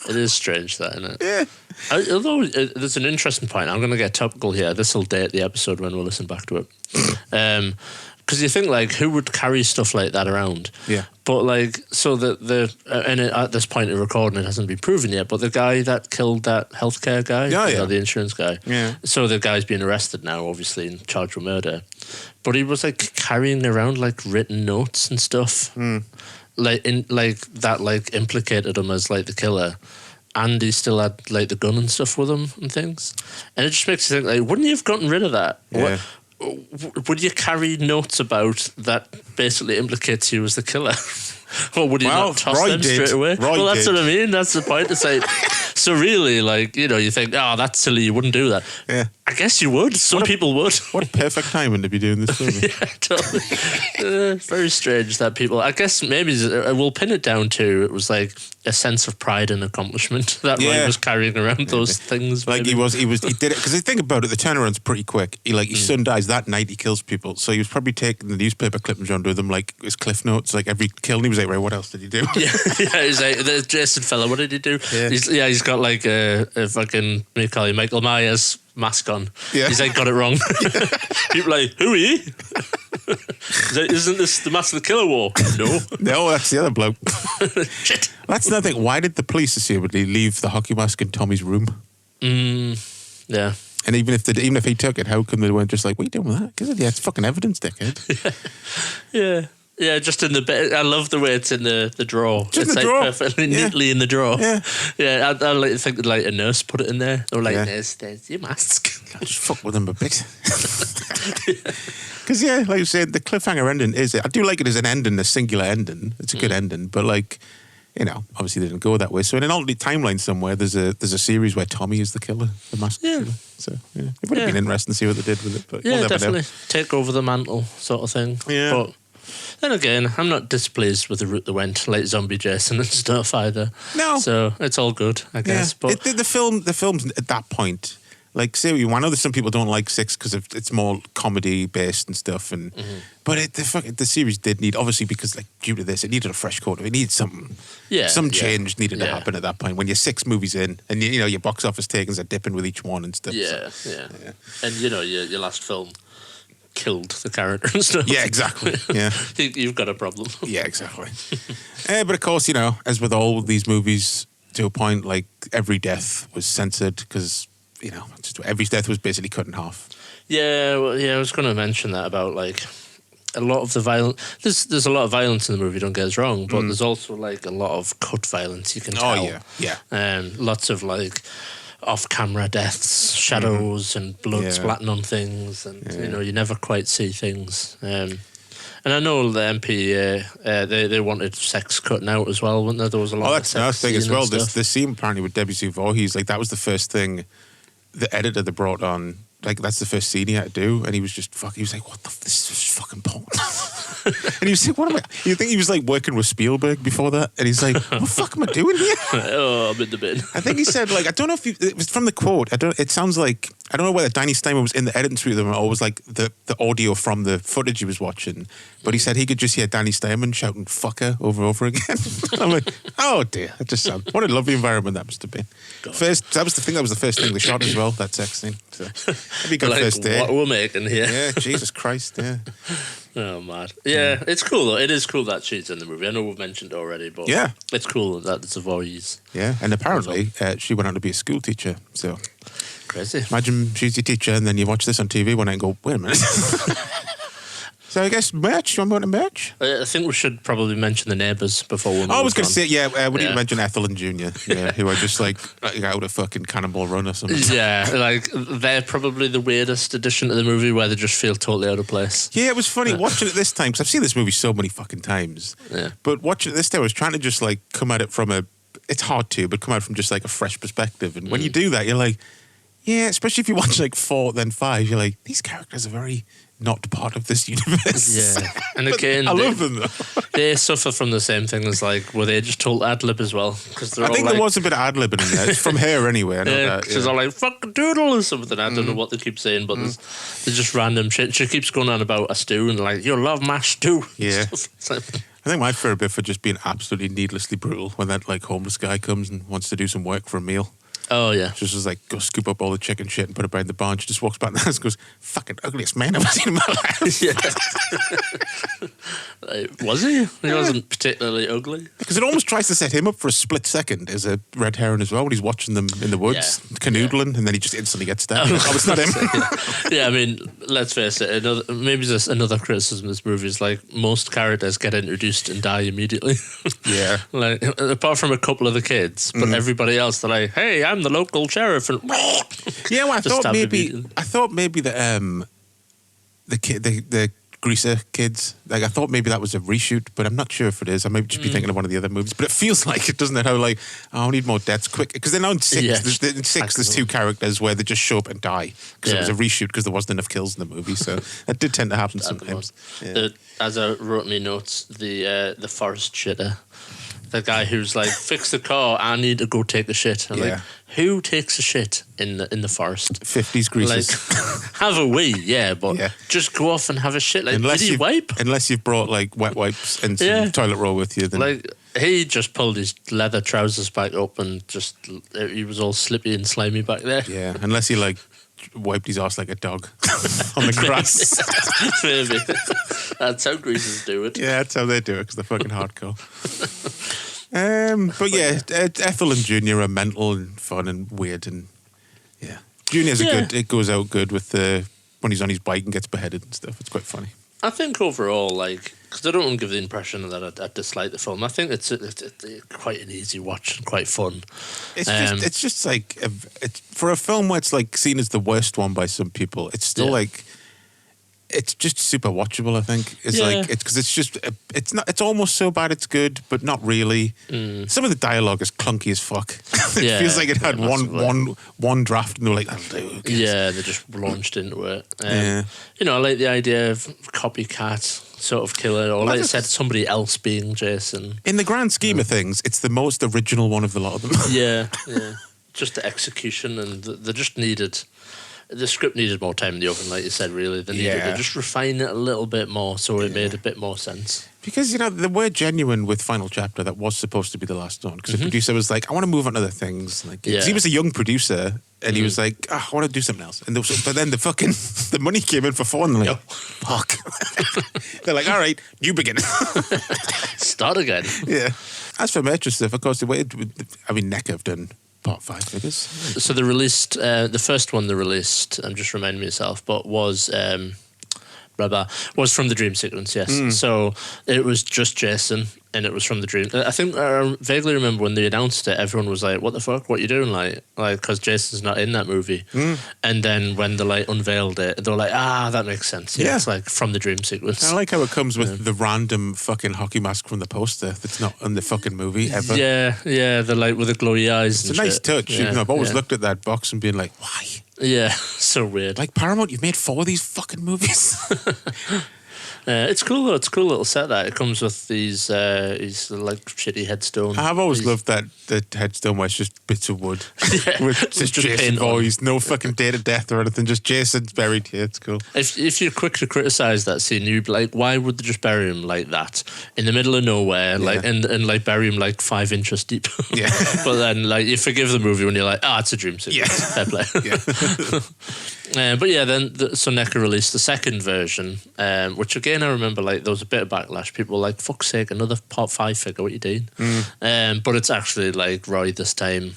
It is strange, that, isn't it? Yeah. Although there's an interesting point. I'm going to get topical here. This will date the episode when we'll listen back to it. Because you think, like, who would carry stuff like that around? Yeah. But, like, so at this point in recording, it hasn't been proven yet, but the guy that killed that healthcare guy, the insurance guy, so the guy's been arrested now, obviously, and charged with murder. But he was, like, carrying around, like, written notes and stuff. like implicated him as like the killer, and he still had like the gun and stuff with him and things, and it just makes you think like, wouldn't you have gotten rid of that? Yeah. Would you carry notes about that basically implicates you as the killer? Or would you not toss Roy them did. straight away? Roy Well, that's did. what I mean. That's the point. It's like, so really, like, you know, you think, oh, that's silly. You wouldn't do that. Yeah. I guess you would. Some people would. What a perfect timing to be doing this movie. Yeah, totally. Very strange that people. I guess maybe we'll pin it down to it was like a sense of pride and accomplishment that Ryan was carrying around those things. Like maybe. he did it because think about it. The turnaround's pretty quick. His son dies that night. He kills people, so he was probably taking the newspaper clippings around with him, like his cliff notes, like every kill. And he was like, right, what else did he do? Yeah, he's like the Jason fella. What did he do? Yeah. He's got like a fucking Michael Myers mask on. Yeah. He's like got it wrong. People are like, who are you? He's like, isn't this the Master of the Killer War? No. No, that's the other bloke. Shit. That's another thing. Why did the police assumedly leave the hockey mask in Tommy's room? Yeah. And even if he took it, how come they weren't just like, what are you doing with that? Because it's fucking evidence, dickhead. Yeah. Yeah, just in the bed. I love the way it's in the drawer. Just it's the like drawer. perfectly Yeah. neatly in the drawer. Yeah. Yeah, I like to think that like a nurse put it in there. Or like, Yeah. there's your mask. I just fuck with him a bit. Because, like you said, the cliffhanger ending I do like it as an ending, a singular ending. It's a good ending. But, like, obviously they didn't go that way. So in an alternate timeline somewhere, there's a series where Tommy is the killer, the masked killer. So, it would have been interesting to see what they did with it. But Yeah, we'll never definitely. know. Take over the mantle sort of thing. Yeah. But then again, I'm not displeased with the route they went, like Zombie Jason and stuff either. No. So it's all good, I guess. But the film's at that point. Like, say what you want. I know that some people don't like 6 because it's more comedy based and stuff. And but the series did need, obviously, because like due to this, it needed a fresh coat. It needed something. Yeah, some yeah. change needed to Yeah. happen at that point when you're 6 movies in and your box office takings are dipping with each one and stuff. yeah, so. yeah. And your last film killed the character and stuff. Yeah, exactly. Yeah. You've got a problem. Yeah, exactly. But of course, as with all these movies, to a point, like every death was censored because just every death was basically cut in half. Yeah, well, I was going to mention that about like a lot of the violence. There's a lot of violence in the movie. Don't get us wrong, but there's also like a lot of cut violence. You can tell. Oh yeah. Lots of like off-camera deaths, shadows, and blood splatting on things, and you never quite see things. And I know the MPAA, they wanted sex cutting out as well, weren't there? There was a lot. Oh, of that's sex another thing as scene and well. stuff. This scene apparently with Debbie Sue Voorhees, like that was the first thing the editor that brought on. Like that's the first scene he had to do, and he was just he was like, "What the? This is fucking porn." And he was like, "What am I?" You think he was like working with Spielberg before that, and he's like, "What the fuck am I doing here?" Oh, I'm in the bin. I think he said like I don't know if it was from the quote. It sounds like I don't know whether Danny Steinman was in the editing suite with him or was like the audio from the footage he was watching. But he said he could just hear Danny Steinman shouting "fucker" over and over again. I'm like, oh dear, that just sounds what a lovely environment that must have been. God. That was the first thing they shot as well. That sex scene. So that'd be a good Like, first day. what we're making here. Yeah, Jesus Christ, yeah. Oh, mad. Yeah, it's cool though. It is cool that she's in the movie. I know we've mentioned it already, but Yeah. it's cool that it's a voice. Yeah, and apparently she went on to be a school teacher. So Crazy. imagine she's your teacher and then you watch this on TV one night and go, wait a minute. So I guess merch. You want to go to merch? I think we should probably mention the neighbours before we move I was going to on. say, we need Yeah. to mention Ethel and Junior, who are just like out of fucking Cannonball Run or something. Yeah, like they're probably the weirdest addition to the movie where they just feel totally out of place. Yeah, it was funny watching it this time because I've seen this movie so many fucking times. Yeah. But watching it this time, I was trying to just like come at it from it's hard to, but come at it from just like a fresh perspective. And when you do that, you're like, yeah, especially if you watch like 4, then 5, you're like, these characters are very not part of this universe. Yeah, and But again, I love them though. they suffer from the same thing as like, were they just told ad lib as well? Because I think there was a bit of ad libbing in there. It's from her anyway. I know Yeah, that. she's all like "fuck doodle" or something. I don't know what they keep saying, but there's just random shit. She keeps going on about a stew and like, "You love my stew." Yeah. It's like, I think my favorite bit for just being absolutely needlessly brutal when that like homeless guy comes and wants to do some work for a meal. oh yeah, Just was like, go scoop up all the chicken shit and put it behind the barn. She just walks back in the house and goes, fucking ugliest man I've ever seen in my life. yeah. Like, was he? He wasn't particularly ugly. Because it almost tries to set him up for a split second as a red herring as well when he's watching them in the woods, Yeah. canoodling, and then he just instantly gets stabbed. Oh, it's not him. Yeah, I mean, let's face it. Maybe there's another criticism of this movie is like most characters get introduced and die immediately. Yeah. Like apart from a couple of the kids, but everybody else they're like, "Hey, I'm the local sheriff," and Yeah, well, I Just thought stab maybe immediately. the Greaser kids. Like I thought maybe that was a reshoot, but I'm not sure if it is. I might just be thinking of one of the other movies. But it feels like it, doesn't it? How like I need more deaths quick because then on six, Yeah, in six, there's two characters where they just show up and die because it was a Yeah. reshoot because there wasn't enough kills in the movie. So that did tend to happen Just add them sometimes. Yeah. as I wrote in my notes, the forest shitter. The guy who's like, fix the car, I need to go take a shit. I'm Yeah. like, who takes a shit in the forest? 50s Greasers. Like, have a wee, yeah, but Yeah. just go off and have a shit. Like, did he wipe? Unless you've brought like wet wipes and some Yeah. toilet roll with you, then Like, he just pulled his leather trousers back up and just, he was all slippy and slimy back there. yeah. Unless he like wiped his ass like a dog on the grass. Maybe. That's how greasers do it. Yeah, that's how they do it because they're fucking hardcore. But yeah, Ethel and Junior are mental and fun and weird and yeah. Junior's a good. It goes out good with the when he's on his bike and gets beheaded and stuff. It's quite funny. I think overall, like, because I don't want to give the impression that I dislike the film. I think it's quite an easy watch and quite fun. It's just like it's for a film where it's like seen as the worst one by some people. It's still like. It's just super watchable. I think it's like it's because it's just it's not. It's almost so bad it's good, but not really. Some of the dialogue is clunky as fuck. It feels like it had one draft, and they're like, "That'll do." I guess. Yeah, they just launched into it. You know, I like the idea of copycat sort of killer, or like I said, somebody else being Jason. In the grand scheme of things, it's the most original one of the lot of them. Yeah. Just the execution, and they just needed. The script needed more time in the oven, like you said, really. They needed to just refine it a little bit more so it made a bit more sense. Because, you know, they were genuine with Final Chapter. That was supposed to be the last one. Because the producer was like, I want to move on to other things. Like, 'cause he was a young producer, and he was like, I want to do something else. And but then the money came in for 4, and they're like, fuck. They're like, all right, new beginning. Start again. Yeah. As for Metro stuff, of course, NECA have done Part 5 figures. So they released, the first one they released, I'm just reminding myself, but was from the dream sequence, yes. So it was just Jason, and it was from the dream. I think I vaguely remember when they announced it, everyone was like, what the fuck, what you doing? Like, because Jason's not in that movie. And then when they like unveiled it, they were like, that makes sense. Yeah, it's like from the dream sequence. I like how it comes with the random fucking hockey mask from the poster that's not in the fucking movie ever. Yeah, the like with the glowy eyes. It's a nice touch. Even though I've always looked at that box and been like, why? Yeah, so weird. Like Paramount, you've made 4 of these fucking movies. It's cool though. It's a cool little set that it comes with these like shitty headstones. I've always loved that the headstone where it's just bits of wood with just Jason voice, no fucking date of death or anything. Just Jason's buried here. It's cool. If you're quick to criticize that scene, you'd be like, why would they just bury him like that in the middle of nowhere, like and like bury him like 5 inches deep? Yeah. But then like you forgive the movie when you're like, it's a dream sequence. Fair play. But yeah, then so NECA released the second version, which again I remember like there was a bit of backlash. People were like, "Fuck's sake, another Part 5 figure? What you doing?" But it's actually like Roy this time,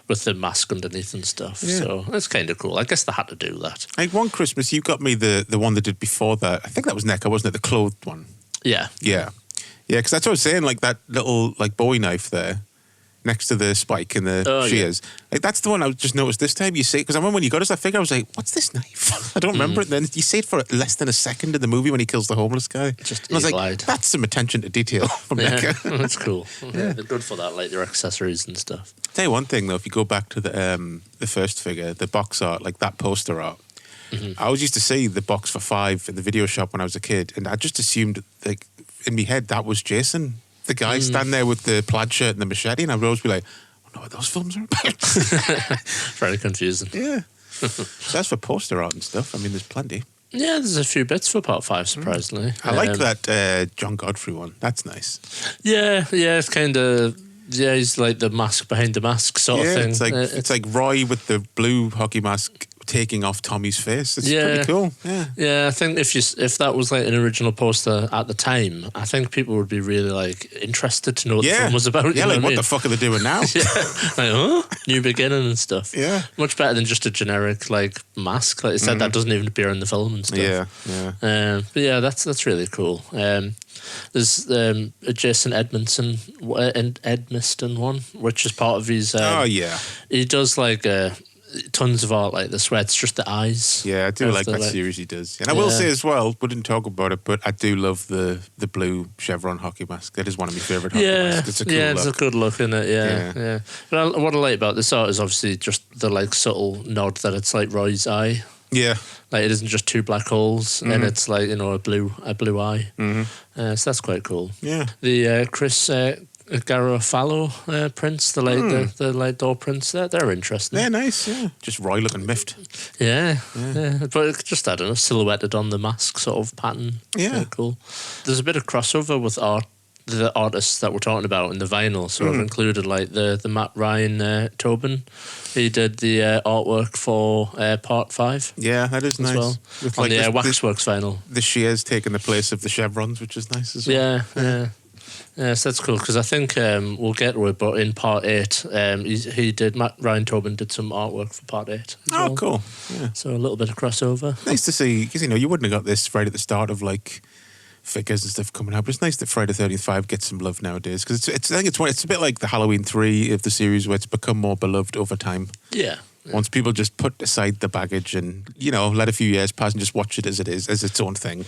with the mask underneath and stuff. Yeah. So it's kind of cool. I guess they had to do that. Like one Christmas, you got me the one they did before that. I think that was NECA, wasn't it? The clothed one. Yeah. Because that's what I was saying. Like that little like Bowie knife there. Next to the spike and the shears. Like, that's the one I just noticed this time. You see, because I remember when you got us that figure, I was like, what's this knife? I don't remember it then. You say it for less than a second in the movie when he kills the homeless guy. Just and I was like, that's some attention to detail from NECA. That's cool. They're good for that, like their accessories and stuff. Tell you one thing, though, if you go back to the first figure, the box art, like that poster art, I always used to see the box for 5 in the video shop when I was a kid, and I just assumed, like, in my head, that was Jason. The guy standing there with the plaid shirt and the machete, and I would always be like, I don't know what those films are about. Very confusing. Yeah. So that's for poster art and stuff. I mean, there's plenty. Yeah, there's a few bits for Part 5, surprisingly. I like that John Godfrey one. That's nice. Yeah, it's kind of... Yeah, he's like the mask behind the mask sort of thing. It's like Roy with the blue hockey mask taking off Tommy's face. It's Yeah. pretty cool. Yeah. Yeah, I think if that was like an original poster at the time, I think people would be really like interested to know what the film was about. Yeah, you know like what I what the fuck are they doing now? mean? Like, huh? New beginning and stuff. Yeah. Much better than just a generic like mask. Like I said, that doesn't even appear in the film and stuff. Yeah, yeah. But yeah, that's really cool. There's a Jason Edmondson and Edmiston one, which is part of his. Oh yeah. He does like tons of art like this, where it's just the eyes. Yeah, I do of like the, that series he does. And I will say as well, we didn't talk about it, but I do love the blue chevron hockey mask. That is one of my favourite hockey masks. It's a cool look. It's a good look in it. Yeah. But what I like about this art is obviously just the like subtle nod that it's like Roy's eye. Yeah. Like it isn't just two black holes, and it's like a blue eye. So that's quite cool. Yeah. The Chris Garofalo prints, the light door prints, they're interesting. They're nice, yeah. Just Roy looking miffed. Yeah. But it just, I don't know, silhouetted on the mask sort of pattern. Yeah. Very cool. There's a bit of crossover with the artists that we're talking about in the vinyl. So I've included like the Matt Ryan Tobin. He did the artwork for Part 5. Yeah, that is nice. Well. With On like the Waxworks vinyl. The shears taking the place of the chevrons, which is nice as well. Yeah, so that's cool because I think we'll get to it, but in Part 8, Matt Ryan Tobin did some artwork for Part 8 as well. Cool. Yeah. So a little bit of crossover. Nice to see, because you wouldn't have got this right at the start of like figures and stuff coming out, but it's nice that Friday the 13th 5 gets some love nowadays, because I think it's a bit like the Halloween 3 of the series, where it's become more beloved over time. Yeah. Once people just put aside the baggage and, let a few years pass and just watch it as it is, as its own thing.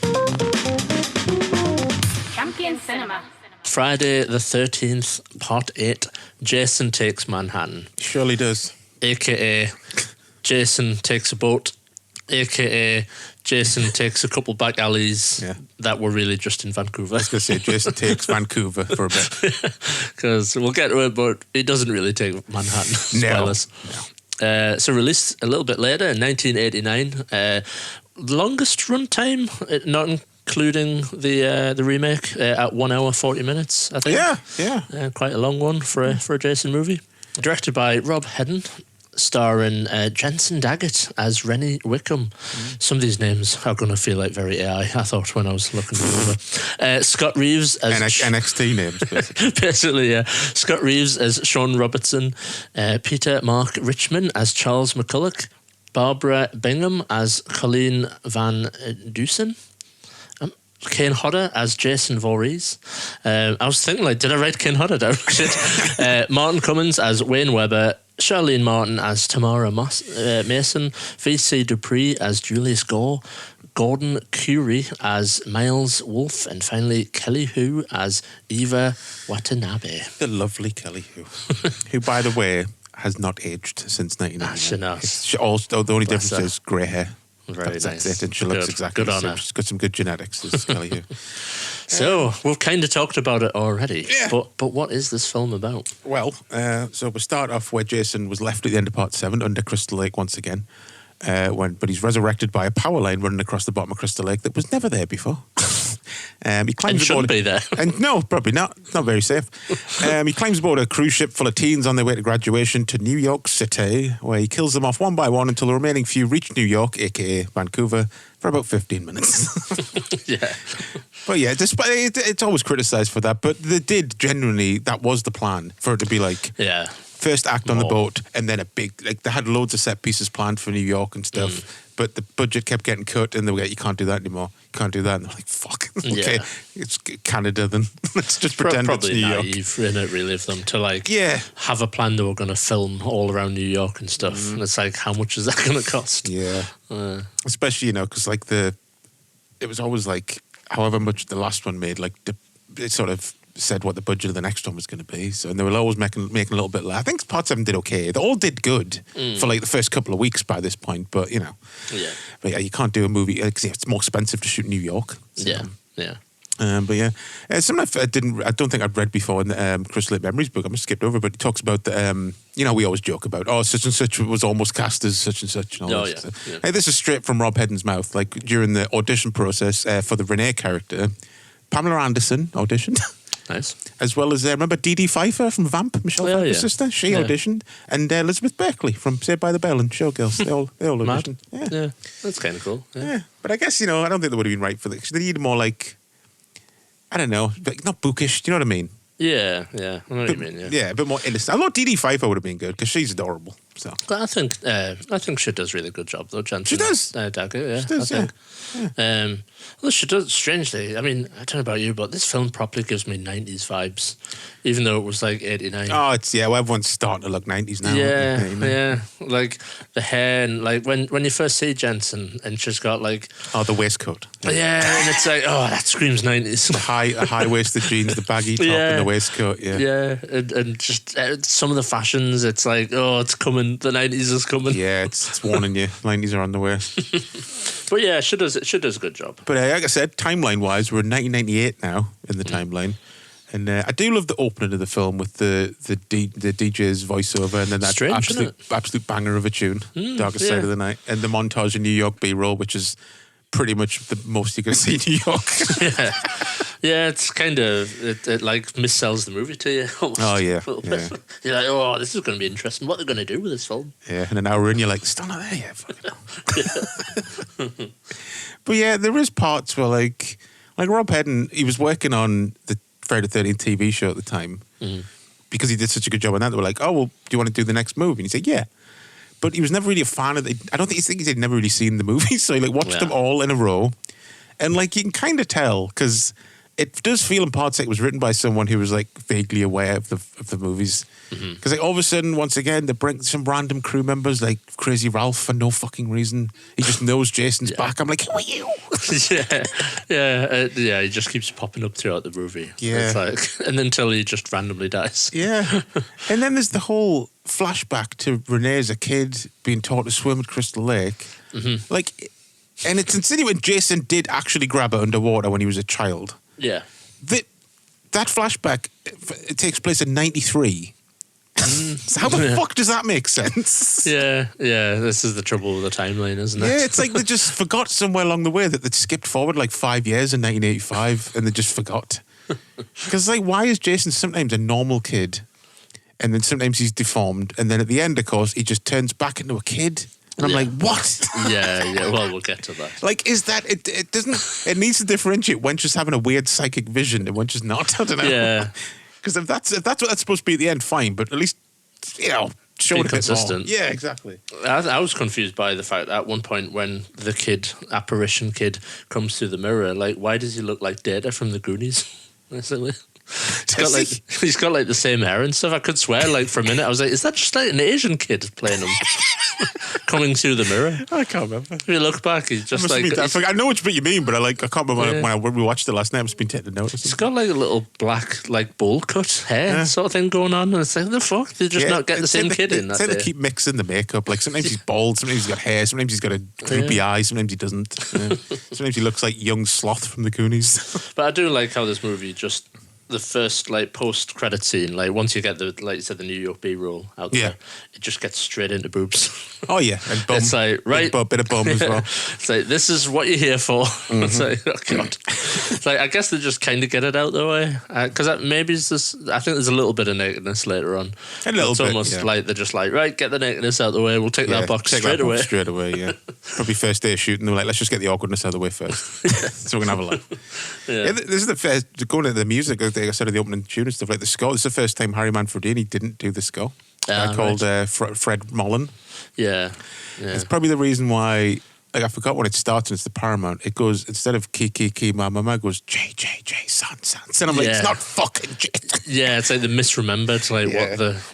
Champion Cinema. Friday the 13th, Part 8, Jason Takes Manhattan. Surely does. AKA Jason Takes a Boat. AKA Jason takes a couple back alleys that were really just in Vancouver. I was going to say Jason takes Vancouver for a bit. Because we'll get to it, but he doesn't really take Manhattan. Spoilers. No. So released a little bit later in 1989. Longest runtime, not including the remake, at 1 hour 40 minutes, I think. Yeah. Quite a long one for a Jason movie. Directed by Rob Hedden, starring Jensen Daggett as Rennie Wickham. Some of these names are going to feel like very AI, I thought, when I was looking over. Scott Reeves as... NXT names, basically. Basically, yeah. Scott Reeves as Sean Robertson. Peter Mark Richmond as Charles McCulloch. Barbara Bingham as Colleen Van Dusen. Kane Hodder as Jason Voorhees. I was thinking, did I write Kane Hodder down? Shit. Martin Cummins as Wayne Webber. Charlene Martin as Tamara Mason. V.C. Dupree as Julius Gore. Gordon Curie as Miles Wolfe. And finally, Kelly Hu as Eva Watanabe. The lovely Kelly Hu. Who, by the way, has not aged since 1999. She knows. The only difference is grey hair. Very that's nice. it, and she looks exactly the same. She's got some good genetics, this Kelly Hu. So, we've kind of talked about it already. Yeah. But what is this film about? Well, so we start off where Jason was left at the end of Part 7 under Crystal Lake once again. But he's resurrected by a power line running across the bottom of Crystal Lake that was never there before. He climbs And shouldn't be there. And no, probably not. It's not very safe. He climbs aboard a cruise ship full of teens on their way to graduation to New York City, where he kills them off one by one until the remaining few reach New York, a.k.a. Vancouver, for about 15 minutes. Yeah. But yeah, despite it's always criticised for that, but they did genuinely, that was the plan, for it to be like... Yeah. First act on the boat, and then a big, they had loads of set pieces planned for New York and stuff, but the budget kept getting cut, and they were like, you can't do that anymore. You can't do that. And they're like, fuck. Okay, it's Canada then. Let's just pretend it's New York. Probably naive, in it, really, of them to have a plan they were going to film all around New York and stuff. And it's like, how much is that going to cost? Yeah. Especially, because it was always like, however much the last one made, it sort of said what the budget of the next one was going to be. So, and they were always making a little bit less. I think Part 7 did okay. They all did good for the first couple of weeks by this point, but Yeah. But yeah, you can't do a movie, it's more expensive to shoot in New York. So. Yeah. But yeah, something I don't think I'd read before in the Crystal Lake Memories book. I must skipped over, but he talks about the, we always joke about, such and such was almost cast as such and such. And all that stuff. Hey, this is straight from Rob Hedden's mouth. Like during the audition process for the Renee character, Pamela Anderson auditioned. Nice. As well as, remember Dee Dee Pfeiffer from Vamp, Michelle Oh, Pfeiffer's yeah. sister? She Yeah. auditioned. And Elizabeth Berkley from Saved by the Bell and Showgirls. They all Mad. auditioned. Yeah. Yeah, that's kind of cool. Yeah. Yeah. But I guess, I don't think they would have been right for this. They need more like, I don't know, like, not bookish, do you know what I mean? Yeah, I know what you mean. Yeah, a bit more innocent. I thought Dee Dee Pfeiffer would have been good because she's adorable. So But I think she does a really good job though. Jensen. She does. Daggett, yeah. She does, I think. Well, she does. Strangely, I mean, I don't know about you, but this film properly gives me '90s vibes, even though it was like '89. Oh, it's well, everyone's starting to look 90s now. Yeah, aren't they? yeah. Like the hair, and like when you first see Jensen, and she's got like Oh, the waistcoat. yeah, and it's like that screams '90s. The high waisted jeans, the baggy top, Yeah. and the waistcoat. Yeah. Yeah, and just some of the fashions, it's like, it's coming. The '90s is coming. Yeah, it's warning you. 90s are on the way. But yeah, she does a good job. But like I said, timeline wise, we're in 1998 now in the timeline. And I do love the opening of the film with the DJ's voiceover and then that Strange, isn't absolute banger of a tune, Darkest yeah. Side of the Night. And the montage in New York B-roll, which is pretty much the most you're going to see in New York. Yeah, it's kind of it like missells the movie to you. Almost, Oh, yeah, a little bit. You're like, this is going to be interesting. What they're going to do with this film? Yeah, and an hour in, you're like, still not there yet. Fucking hell. But yeah, there is parts where like Rob Hedden, he was working on the Friday the 13th TV show at the time because he did such a good job on that. They were like, oh, well, do you want to do the next movie? And he said, yeah. But he was never really a fan of it. I don't think he'd never really seen the movies. So he watched them all in a row. And you can kind of tell because it does feel in parts like it was written by someone who was vaguely aware of the movies. Because all of a sudden, once again, they bring some random crew members like Crazy Ralph for no fucking reason. He just knows Jason's back. I'm like, who are you? yeah. He just keeps popping up throughout the movie. Yeah. It's and until he just randomly dies. Yeah. And then there's the whole flashback to Renee as a kid being taught to swim at Crystal Lake. And it's insinuating Jason did actually grab her underwater when he was a child. Yeah. That flashback, it takes place in 93. So how the fuck does that make sense? Yeah. This is the trouble with the timeline, isn't it? Yeah, it's like they just forgot somewhere along the way that they'd skipped forward 5 years in 1985 and they just forgot. Because why is Jason sometimes a normal kid and then sometimes he's deformed and then at the end, of course, he just turns back into a kid? And I'm like, what? Yeah. Well, we'll get to that. Is that it doesn't it needs to differentiate when she's having a weird psychic vision and when she's not. I don't know. Yeah. Because if that's what that's supposed to be at the end, fine. But at least show it a bit more. consistent. Yeah, exactly. I was confused by the fact at one point when the apparition kid comes through the mirror, why does he look like Data from the Goonies? Basically. He's got the same hair and stuff. I could swear for a minute I was like, is that just an Asian kid playing him? Coming through the mirror. I can't remember. If you look back, he's just I know which bit you mean, but I can't remember when we watched it last night. I've just been taking notice. He's got a little black bowl cut hair sort of thing going on, and it's like, what the fuck? They just not get the same kid in that They day. keep mixing the makeup. Sometimes he's bald, sometimes he's got hair, sometimes he's got a droopy eye, sometimes he doesn't. Yeah. Sometimes he looks like young Sloth from the Goonies. But I do like how this movie just the first post credit scene, once you get the you said the New York B-roll out there, it just gets straight into boobs. Oh yeah, and bum. It's right, bit of bum as well. It's this is what you're here for. It's oh god. It's I guess they just kind of get it out the way because maybe it's this. I think there's a little bit of nakedness later on. A little it's bit, almost yeah. They're just right, get the nakedness out the way. We'll take that box straight away. Straight away, yeah. Probably first day of shooting, they were like, let's just get the awkwardness out of the way first, so we can have a laugh. Yeah, this is the first going into the music. Like I said, of the opening tune and stuff the score. This is the first time Harry Manfredini didn't do the score. Called Fred Mullen. Yeah. It's probably the reason why. I forgot when it starts and it's the Paramount. It goes instead of key, my mama goes J, son. And I'm like, it's not fucking J. Yeah, it's the misremembered,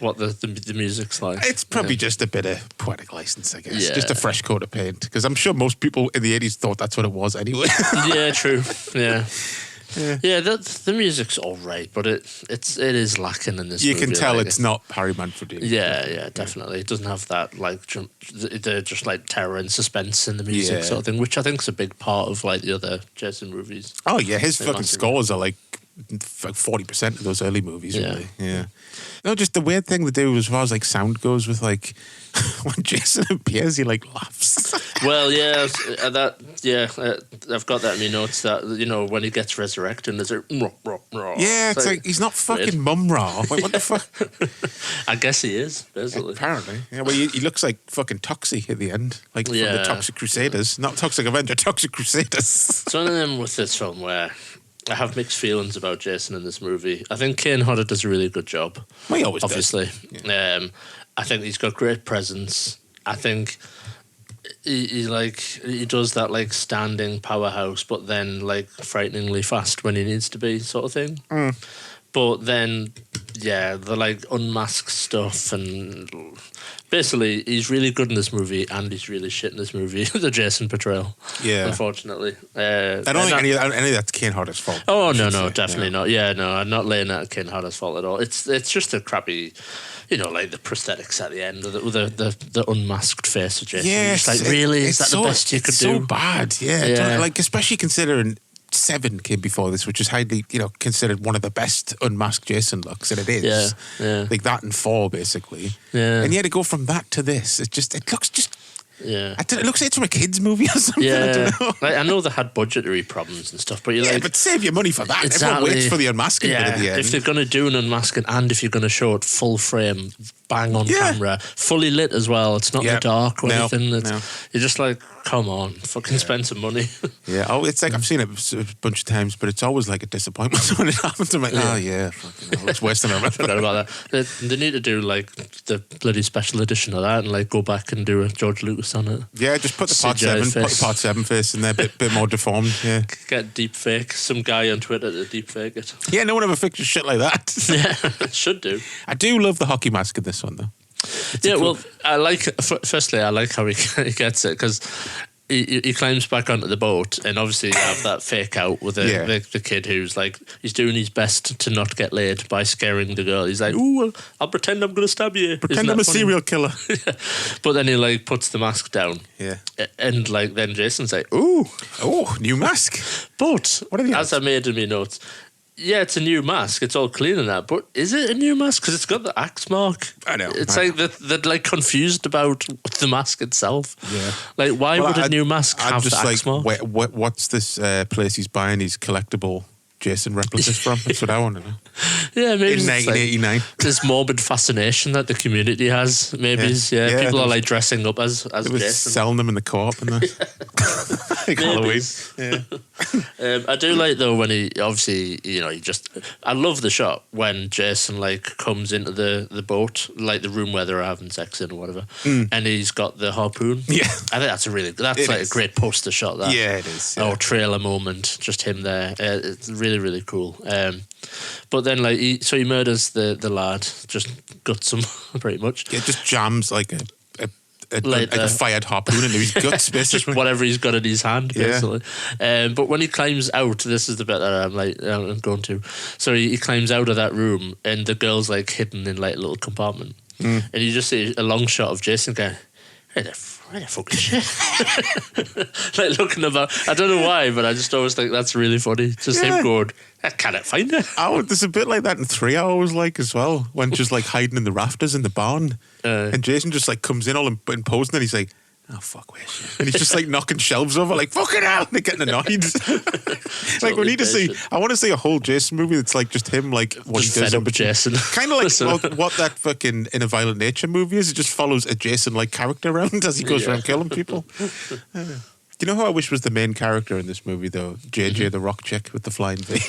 what the music's like. It's probably just a bit of poetic license, I guess. Just a fresh coat of paint. Because I'm sure most people in the 80s thought that's what it was anyway. Yeah, true. Yeah. Yeah, the music's all right, but it is lacking in this. You movie, can tell it's not Harry Manfredini. Yeah, definitely. It doesn't have that the just terror and suspense in the music sort of thing, which I think is a big part of the other Jason movies. Oh yeah, his fucking scores are 40% of those early movies. Really. Yeah. No, just the weird thing they do as far as sound goes with when Jason appears, he laughs. Well, yeah, I've got that in my notes that, when he gets resurrected, there's a... Yeah, it's like he's not fucking Mum Ra. Like, what the fuck? I guess he is, basically. Apparently. Yeah, well, he looks like fucking Toxie at the end. Like from the Toxic Crusaders. Not Toxic Avenger, Toxic Crusaders. It's one of them with this film where I have mixed feelings about Jason in this movie. I think Kane Hodder does a really good job. Well, he always obviously. does. Yeah. I think he's got great presence. I think he does that like standing powerhouse, but then like frighteningly fast when he needs to be, sort of thing. But then, the like unmasked stuff, and basically he's really good in this movie and he's really shit in this movie. The Jason portrayal, unfortunately. I don't think any of that's Kane Hodder's fault. Oh no, definitely not. Yeah, no, I'm not laying that at Kane Hodder's fault at all. It's just a crappy, like the prosthetics at the end, or the unmasked face of Jason. Yeah, it's like, really, is that the best you could do? It's so bad, yeah. Like, especially considering 7 came before this, which is highly, considered one of the best unmasked Jason looks, and it is. Yeah. Like that and 4, basically. Yeah. And to go from that to this, it looks just... Yeah, it looks like it's from a kids' movie or something. Yeah, I don't know. Like, I know they had budgetary problems and stuff, but but save your money for that. Exactly. Everyone waits for the unmasking bit at the end. If they're going to do an unmasking, and if you're going to show it full frame, bang on camera, fully lit as well. It's not in the dark or anything. You're just like, come on, fucking spend some money. It's like I've seen it a bunch of times, but it's always like a disappointment when it happens. I'm like, fucking hell, it's worse than I remember. Forgot about that. They need to do like the bloody special edition of that and like go back and do a George Lucas on it. Yeah, just put the part 7 face in there, bit more deformed. Yeah, get deep fake. Some guy on Twitter to deep fake it. Yeah, no one ever fixes shit like that. Yeah, should do. I do love the hockey mask in this one though. I like. Firstly, I like how he gets it, because he climbs back onto the boat, and obviously you have that fake out with the kid who's like, he's doing his best to not get laid by scaring the girl. He's like, "Ooh, I'll pretend I'm going to stab you. Pretend I'm a serial killer." But then he like puts the mask down. Yeah. And like then Jason's like, "Ooh, new mask." But as I made in my notes, yeah, it's a new mask. It's all clean and that. But is it a new mask? Because it's got the axe mark. I know. It's like they're like confused about the mask itself. Yeah. Like, why would a new mask have the axe mark? What's this place he's buying these collectible Jason replicas from? That's what I want to know. Yeah, maybe in 1989. Like this morbid fascination that the community has. Maybe people are like dressing up as Jason, selling them in the co-op and that. Like Halloween. Yeah. I do like though when he obviously I love the shot when Jason like comes into the boat, like the room where they're having sex in or whatever, and he's got the harpoon. Yeah, I think that's like a great poster shot. That it is. Yeah. Or trailer moment, just him there. It's really, really cool. But then like he murders the lad, just guts him pretty much. Yeah, just jams like a fired harpoon into his guts, basically. Just whatever he's got in his hand, basically. But when he climbs out, this is the bit that I'm going to. So he climbs out of that room, and the girl's like hidden in like a little compartment, and you just see a long shot of Jason going, "Where the fuck is she?" Like looking about. I don't know why, but I just always think that's really funny. Just him going, "I can't find her." There's a bit like that in 3 I always like as well, when just like hiding in the rafters in the barn, and Jason just like comes in all imposing, and he's like, "Oh fuck, where's she?" And he's just like knocking shelves over, like, "Fucking hell!" And they're getting annoyed. Like we need to see. I want to see a whole Jason movie that's like just him, like what just he does. Fed up Jason, kind of like what that fucking In a Violent Nature movie is. It just follows a Jason like character around as he goes around killing people. Do you know who I wish was the main character in this movie, though? JJ, the rock chick with the flying V.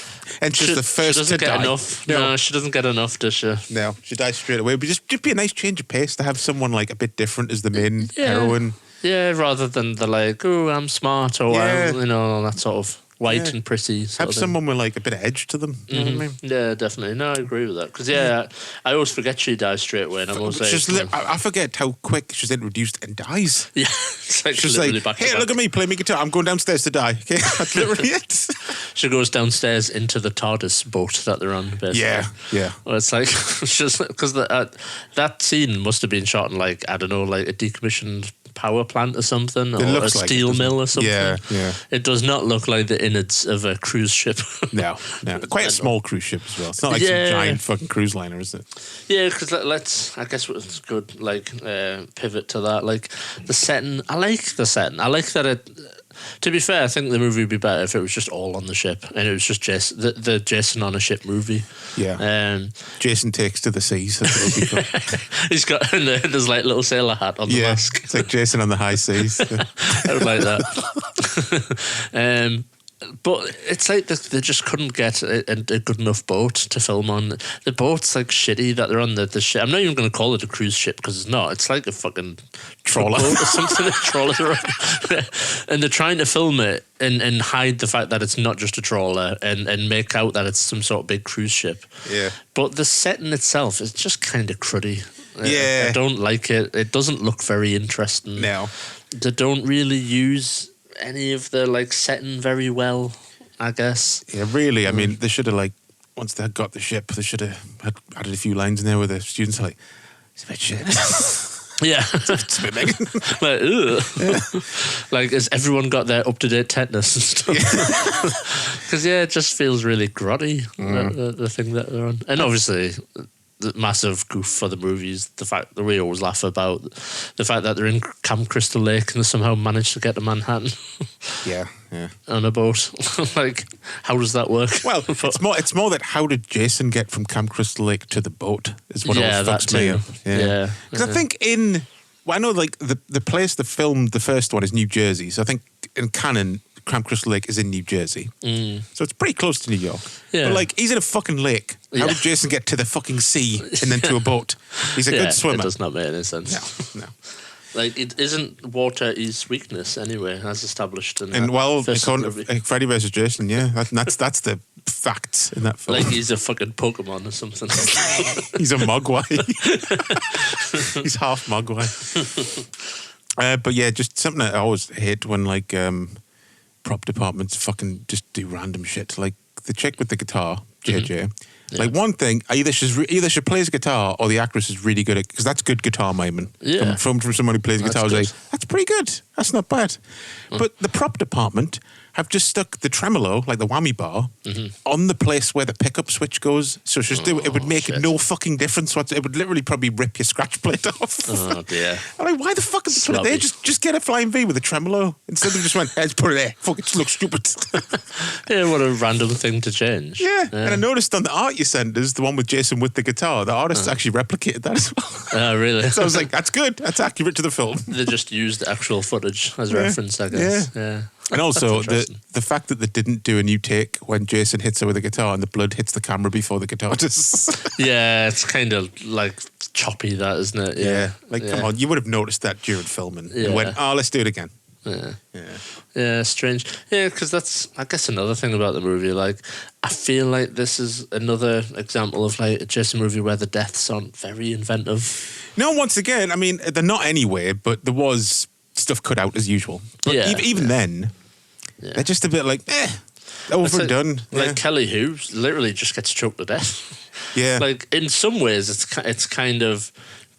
And she's the first she doesn't to get die. enough. No, she doesn't get enough, does she? No, she dies straight away. But just be a nice change of pace to have someone like a bit different as the main heroine. Yeah, rather than the like, "Oh, I'm smart," or that sort of white and pretty. Have someone with like a bit of edge to them. You know what I mean? Yeah, definitely. No, I agree with that. Because I always forget she dies straight away, and I'm always I forget how quick she's introduced and dies. Yeah, it's like she's literally like, back to "Hey, back. look at me, play me guitar. I'm going downstairs to die." Okay, that's literally it. She goes downstairs into the TARDIS boat that they're on, basically. Yeah. Well, it's like, because that scene must have been shot in like, I don't know, like a decommissioned power plant or something, or a looks like it, steel doesn't mill it? or something. Yeah. It does not look like the innards of a cruise ship. No. Quite a small cruise ship as well. It's not like some giant fucking cruise liner, is it? Yeah, because let's. I guess it's good. Like pivot to that. Like the setting. I like the setting. I like that it. To be fair, I think the movie would be better if it was just all on the ship and it was just the Jason on a ship movie. Yeah. Jason takes to the seas. That's what it'll be called. He's got there's like little sailor hat on the mask. It's like Jason on the high seas. I would like that. But it's like they just couldn't get a good enough boat to film on. The boat's like shitty that they're on the ship. I'm not even going to call it a cruise ship because it's not. It's like a fucking Trawler boat or something. A trawler they're on. And they're trying to film it and hide the fact that it's not just a trawler and make out that it's some sort of big cruise ship. Yeah. But the setting itself is just kind of cruddy. Yeah. I don't like it. It doesn't look very interesting. No. They don't really use any of the like setting very well, I guess. Yeah, really. I mean, they should have like once they had got the ship, they should have added a few lines in there where the students are like, "It's a bit shit." Yeah, it's a bit big. Like, ugh. Like, has everyone got their up to date tetanus and stuff? Because it just feels really grotty. The thing that they're on, and obviously. The massive goof for the movies, the fact that we always laugh about the fact that they're in Camp Crystal Lake and they somehow managed to get to Manhattan. Yeah. On a boat. Like, how does that work? Well, it's more that how did Jason get from Camp Crystal Lake to the boat is what always fucks me up. Yeah. Because I think I know like the place they filmed the first one is New Jersey, so I think in canon Camp Crystal Lake is in New Jersey. So it's pretty close to New York. Yeah. But like, he's in a fucking lake. How did Jason get to the fucking sea and then to a boat? He's a good swimmer. It does not make any sense. No. Like, it isn't water his weakness anyway, as established in Freddy versus Jason, that's the facts in that film. Like, he's a fucking Pokemon or something. He's a Mogwai. He's half Mogwai. But yeah, just something I always hate when like prop departments fucking just do random shit. Like the chick with the guitar, JJ. Like one thing, either she plays guitar or the actress is really good at, because that's good guitar miming. Yeah. From someone who plays guitar, good. that's pretty good. That's not bad. But the prop department have just stuck the tremolo, like the whammy bar, on the place where the pickup switch goes. So it would make no fucking difference. It would literally probably rip your scratch plate off. Oh dear. I'm like, why the fuck is it there? Just get a flying V with a tremolo instead of just went, hey, just put it there. Fuck it, looks stupid. Yeah, what a random thing to change. Yeah. And I noticed on the art you sent us, the one with Jason with the guitar, the artist actually replicated that as well. Oh, really? So I was like, that's good. That's accurate to the film. They just used actual footage as reference, I guess. Yeah. And also the fact that they didn't do a new take when Jason hits her with a guitar and the blood hits the camera before the guitar does. Yeah, it's kind of like choppy, that, isn't it? Yeah. Come on, you would have noticed that during filming. And went, let's do it again. Yeah, strange. Yeah, because that's, I guess, another thing about the movie. Like, I feel like this is another example of like a Jason movie where the deaths aren't very inventive. No, once again, I mean, they're not anyway, but there was stuff cut out as usual. But even then, they're just a bit like, overdone. Like Kelly Who literally just gets choked to death. Yeah. Like, in some ways, it's kind of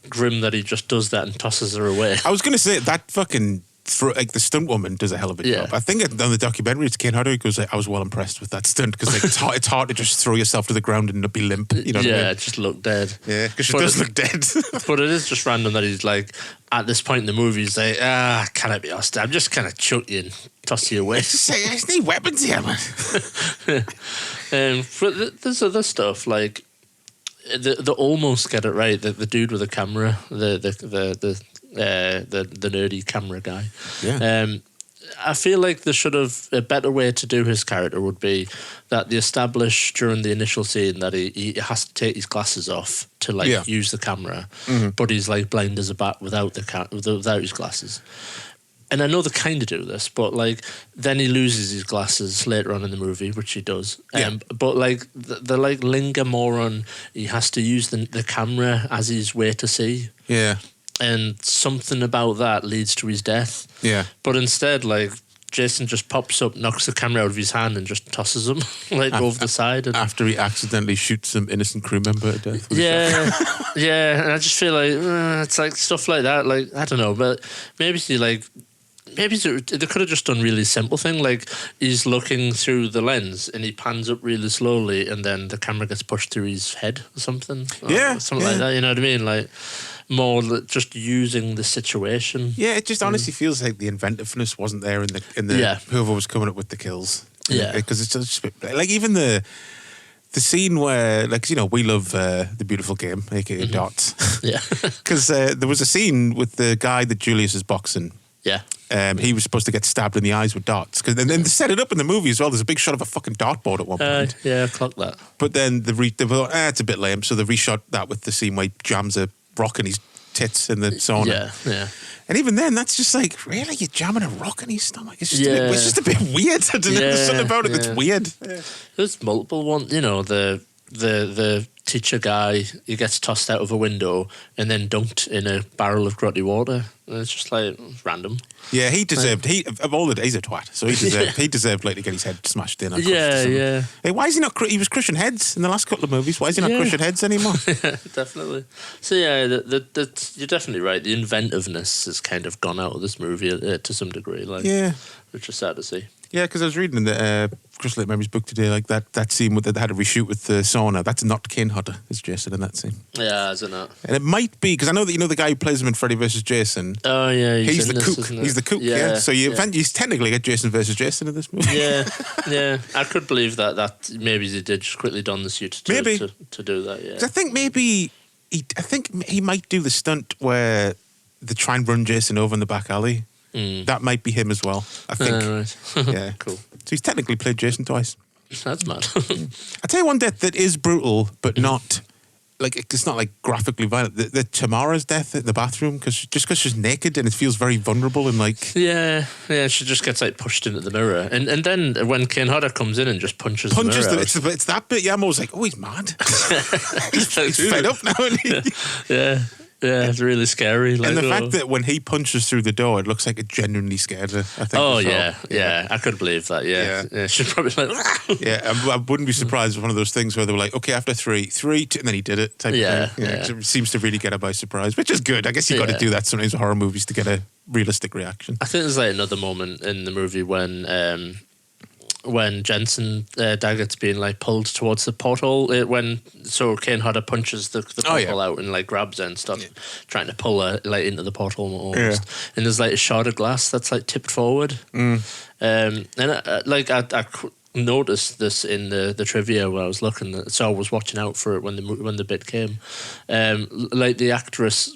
grim that he just does that and tosses her away. I was going to say that fucking the stunt woman does a hell of a job. I think on the documentary, it's Kane Hodder who goes, I was well impressed with that stunt because like, it's hard to just throw yourself to the ground and not be limp. You know what I mean? Just look dead. Yeah, because she does look dead. But it is just random that he's like, at this point in the movie, he's like, can I be asked? I'm just kind of chuck you and toss you away. Say, I just need weapons here, man. But there's other stuff like they almost get it right. The dude with the camera, the nerdy camera guy. Yeah. I feel like there should have a better way to do his character would be that they establish during the initial scene that he has to take his glasses off to like use the camera, but he's like blind as a bat without without his glasses. And I know they kind of do this, but like then he loses his glasses later on in the movie, which he does. But like they like linger more on he has to use the camera as his way to see. Yeah. And something about that leads to his death. Yeah. But instead, like, Jason just pops up, knocks the camera out of his hand, and just tosses him like over the side. And After he accidentally shoots some innocent crew member to death. yeah, yeah, and I just feel like it's like stuff like that. Like I don't know, but maybe they could have just done really simple thing, like he's looking through the lens and he pans up really slowly, and then the camera gets pushed through his head or something. Yeah, something like that. You know what I mean? Like more just using the situation. Yeah, it just honestly feels like the inventiveness wasn't there in the whoever was coming up with the kills. Yeah, because it's just like even the scene where, like, you know, we love The Beautiful Game, aka Dots. Yeah, because there was a scene with the guy that Julius is boxing. Yeah. He was supposed to get stabbed in the eyes with darts. And then they set it up in the movie as well. There's a big shot of a fucking dartboard at one point. Yeah, I clocked that. But then they thought, it's a bit lame. So they reshot that with the scene where he jams a rock in his tits in the sauna. Yeah, yeah. And even then, that's just like, really? You're jamming a rock in his stomach? It's just a bit weird. I don't know. There's something about it that's weird. Yeah. There's multiple ones. You know, the teacher guy, he gets tossed out of a window and then dunked in a barrel of grotty water. And it's just like random. Yeah, he deserved. He's a twat, so he deserved like to get his head smashed in. Yeah. Hey, why is he not? He was crushing heads in the last couple of movies. Why is he not crushing heads anymore? Yeah, definitely. So yeah, you're definitely right. The inventiveness has kind of gone out of this movie to some degree. Like, which is sad to see. Yeah, because I was reading in the Crystal Lake Memories book today, like that scene that they had to reshoot with the sauna. That's not Kane Hodder as Jason in that scene. Yeah, is it not? And it might be because I know that the guy who plays him in Freddy vs. Jason. Oh yeah, he's the kook. He's the kook. Yeah. So you technically get Jason versus Jason in this movie. Yeah. I could believe that maybe they did just quickly don the suit to do that. Yeah. I think he might do the stunt where they try and run Jason over in the back alley. That might be him as well, I think. Right. Yeah. Cool. So he's technically played Jason twice. That's mad. I'll tell you one death that is brutal, but not, like, it's not like graphically violent. The Tamara's death in the bathroom, because she's naked and it feels very vulnerable and like... Yeah, she just gets like pushed into the mirror. And then when Kane Hodder comes in and just punches the mirror out. It's that bit, yeah, I'm always like, oh, he's mad. he's fed up now. Yeah, it's really scary. Like, and the fact that when he punches through the door, it looks like it genuinely scared her, I think. Oh, yeah. I could believe that, yeah. She's probably like... Yeah, I wouldn't be surprised if one of those things where they were like, okay, after three, two, and then he did it type of thing. Yeah. It seems to really get her by surprise, which is good. I guess you've got to do that sometimes with horror movies to get a realistic reaction. I think there's like another moment in the movie when Jensen Daggett's being like pulled towards the porthole, so Kane Hodder punches the porthole out and like grabs her and starts trying to pull her like into the porthole almost. And there's like a shard of glass that's like tipped forward. And I noticed this in the trivia where I was looking, so I was watching out for it when the bit came. Like the actress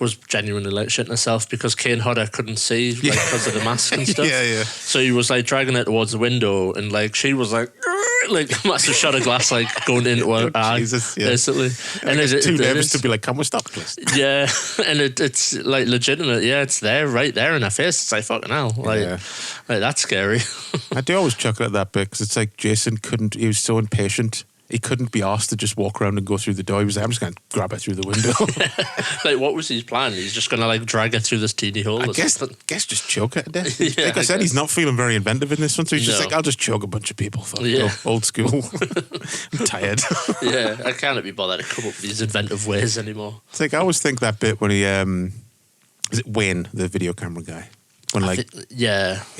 was genuinely like shitting herself because Kane Hodder couldn't see because of the mask and stuff. So he was like dragging it towards the window, and like she was like a massive shot of glass like going into her eye, basically. And it's too nervous to be like, "Can we stop, please?" Yeah, and it's like legitimate. Yeah, it's right there in her face. It's like fucking hell, like that's scary. I do always chuckle at that bit because it's like Jason couldn't. He was so impatient. He couldn't be asked to just walk around and go through the door. He was like, I'm just going to grab her through the window. Like, what was his plan? He's just going to, like, drag her through this teeny hole? I guess just choke her to death. Like I said, he's not feeling very inventive in this one, so he's just like, I'll just choke a bunch of people. Old school. I'm tired. I can't be bothered to come up with these inventive ways anymore. It's like, I always think that bit when he, is it Wayne, the video camera guy? When he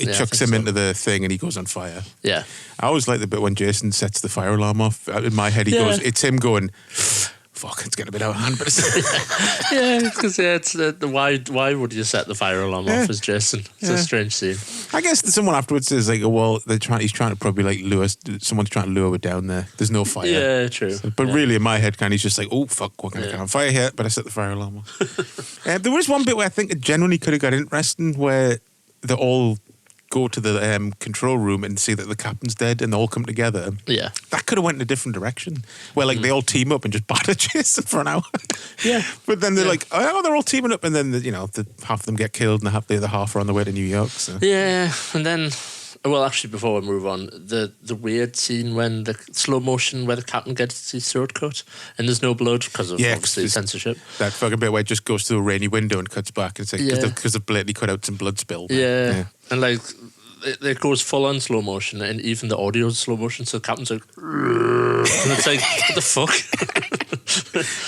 chucks him into the thing and he goes on fire. Yeah, I always like the bit when Jason sets the fire alarm off. In my head, it's him going, "Fuck, it's getting a bit out of hand." But because it's why would you set the fire alarm off as Jason? It's a strange scene. I guess someone afterwards says like, "Well, he's trying to probably like lure us. Someone's trying to lure her down there. There's no fire." Yeah, true. But really, in my head, he's just like, "Oh fuck, we're gonna get on fire here." But I set the fire alarm off. There was one bit where I think it genuinely could have got interesting, where they all go to the control room and see that the captain's dead, and they all come together. Yeah, that could have went in a different direction, where like they all team up and just batter Jason for an hour. Yeah, but then they're like, oh, they're all teaming up, and then half of them get killed, and the other half are on the way to New York. So. Yeah, and then. Well, actually, before we move on, the weird scene when the slow motion where the captain gets his throat cut and there's no blood because of obviously censorship. That fucking bit where it just goes through a rainy window and cuts back and it's like because they've blatantly cut out some blood spill. Yeah. And like it goes full on slow motion, and even the audio is slow motion. So the captain's like, and it's like, what the fuck?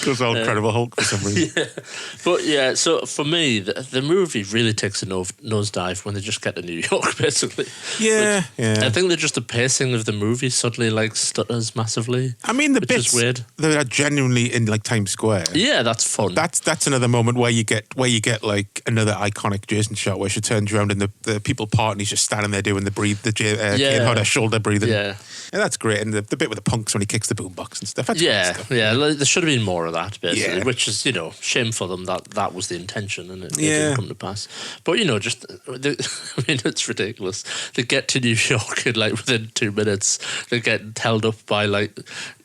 Goes all Incredible Hulk for some reason. Yeah. But yeah, so for me, the movie really takes a nosedive when they just get to New York, basically. Yeah, yeah. I think that just the pacing of the movie suddenly like stutters massively. I mean, the which bits is weird. that are genuinely in like Times Square. Yeah, that's fun. That's another moment where you get like another iconic Jason shot where she turns around and the people part and he's just standing there doing the Kane Hodder shoulder breathing. Yeah. And that's great. And the bit with the punks when he kicks the boombox and stuff. That's yeah, great stuff. yeah. Like, there should have been more of that, basically, Yeah. which is, shame for them that was the intention and it Yeah. didn't come to pass. But, I mean, it's ridiculous. They get to New York in, like, within 2 minutes. They get held up by, like,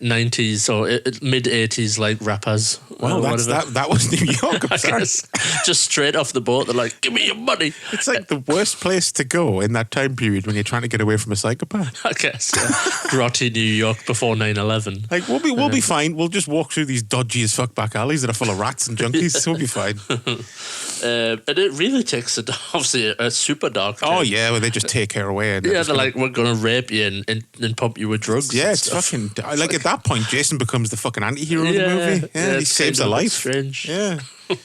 90s or mid-80s, like, rappers. Well, or that was New York, I'm I sorry. guess. Just straight off the boat, they're like, give me your money. It's like the worst place to go in that time period when you're trying to get away from a psychopath. I guess, yeah. Grotty New York before 9/11. Like, we'll be fine. We'll just walk through these dodgy as fuck back alleys that are full of rats and junkies. We'll be fine. But it really takes obviously a super dark turn. Oh, yeah, where they just take her away. And Yeah, they're like, we're going to rape you and pump you with drugs. yeah, and it's stuff. fucking... Like, at that point, Jason becomes the fucking anti-hero of the movie. Yeah, he it's saves a kind of life. Strange. Yeah.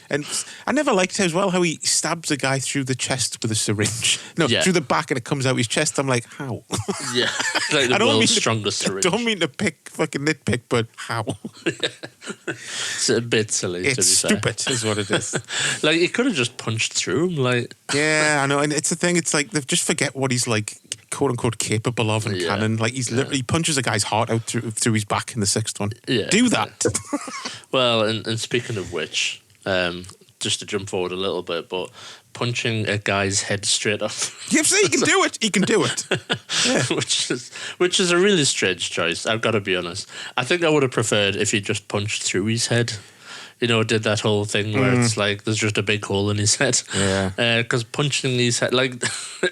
And I never liked as well how he stabs a guy through the chest with a syringe. No, Yeah. through the back and it comes out his chest. I'm like, how? Yeah, like the world's strongest syringe. I don't mean to fucking nitpick, but how? It's a bit silly. It's to be fair. stupid, is what it is. Like he could have just punched through him. Like Yeah, I know. And it's the thing, it's like they just forget what he's like, quote unquote, capable of in Yeah. canon. Like he's literally he punches a guy's heart out through his back in the sixth one. Yeah. Do that. well, and speaking of which, just to jump forward a little bit, but punching a guy's head straight off. You see, he can do it. He can do it. which is a really strange choice. I've got to be honest. I think I would have preferred if he just punched through his head. Did that whole thing where it's like there's just a big hole in his head. Yeah. Because punching his head, like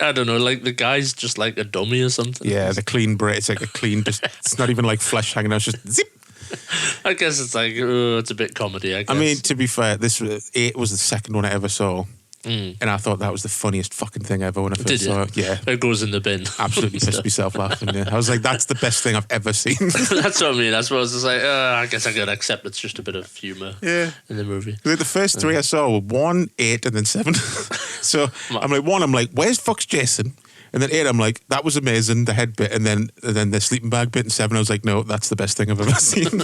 I don't know, like the guy's just like a dummy or something. Yeah, the clean break. It's like a clean, just it's not even like flesh hanging out. It's just zip. I guess it's like it's a bit comedy. I guess. I mean, to be fair, this was the second one I ever saw. And I thought that was the funniest fucking thing ever when I first Did saw you? it. Yeah. It goes in the bin. Absolutely pissed myself laughing. Yeah. I was like, that's the best thing I've ever seen. That's what I mean. I suppose it's like, I guess I gotta accept it's just a bit of humour in the movie. Like the first three I saw were 1, 8, and then 7. So I'm like, 1, I'm like, where's fuck's Jason? And then 8, I'm like, that was amazing, the head bit, and then the sleeping bag bit. And 7, I was like, no, that's the best thing I've ever seen.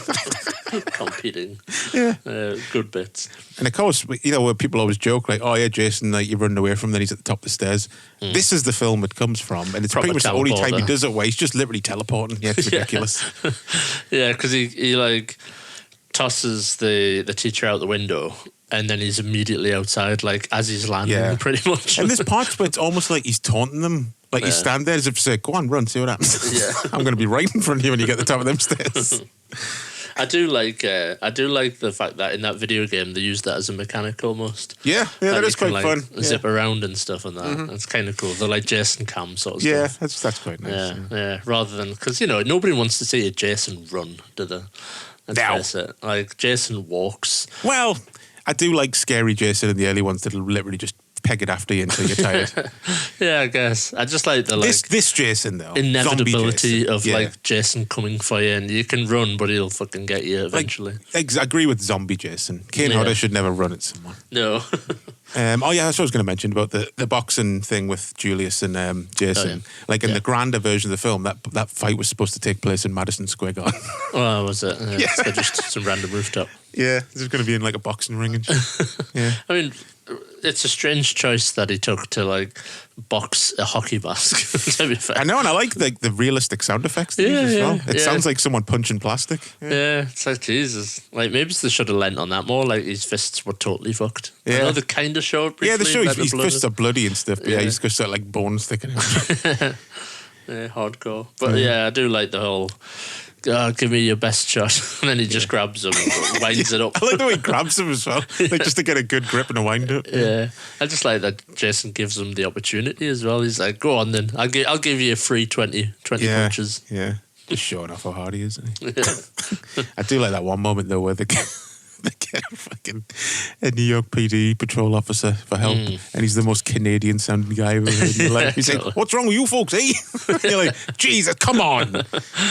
Competing. Yeah. Good bits. And of course, where people always joke, like, oh yeah, Jason, like you're running away from him, then he's at the top of the stairs. This is the film it comes from. And it's Proper pretty much the only time he teleporter. does it where he's just literally teleporting. Yeah, it's ridiculous. Yeah, because he like tosses the teacher out the window. And then he's immediately outside, like, as he's landing, pretty much. And there's parts where it's almost like he's taunting them. Like, he's standing there as if to say, go on, run, see what happens. Yeah. I'm going to be right in front of you when you get to the top of them stairs. I do like the fact that in that video game they use that as a mechanic almost. Yeah, Like that is you can, quite like, fun. Zip around and stuff and that. It's kind of cool. They're like Jason Cam sort of Yeah, stuff. that's quite nice. Yeah. Rather than because nobody wants to see a Jason run, do they? Let's No. face it. Like Jason walks. Well, I do like Scary Jason in the early ones that'll literally just peg it after you until you're tired. Yeah, I guess. I just like the This Jason, though. inevitability Zombie Jason. of like Jason coming for you, and you can run, but he'll fucking get you eventually. I agree with Zombie Jason. Kane Hodder should never run at someone. No. That's what I was going to mention about the boxing thing with Julius and Jason. Oh, yeah. Like in the grander version of the film, that fight was supposed to take place in Madison Square Garden. Oh, was it? Yeah. So just some random rooftop. Yeah, this is going to be in like a boxing ring and shit. Yeah. I mean, it's a strange choice that he took to like box a hockey mask. To be fair. I know, and I like the realistic sound effects they use as well. It sounds like someone punching plastic. Yeah, it's like Jesus. Like maybe they should have lent on that more. Like his fists were totally fucked. Yeah. I know they kind of showed briefly. Yeah, they show like, his the blood. fists are bloody and stuff. But yeah, Yeah. he's got sort of like bones sticking out. Yeah, hardcore. But yeah, I do like the whole. Give me your best shot, and then he just grabs him, and winds it up. I like the way he grabs him as well, like just to get a good grip and a wind up. Yeah, I just like that Jason gives him the opportunity as well. He's like, "Go on, then. I'll give you a free 20 punches." Yeah, just showing off how hard he is. Isn't he? Yeah. I do like that one moment though where the they get a New York PD patrol officer for help, and he's the most Canadian sounding guy I've ever heard in your life. He's like, "What's wrong with you folks, eh?" You're like, "Jesus, come on!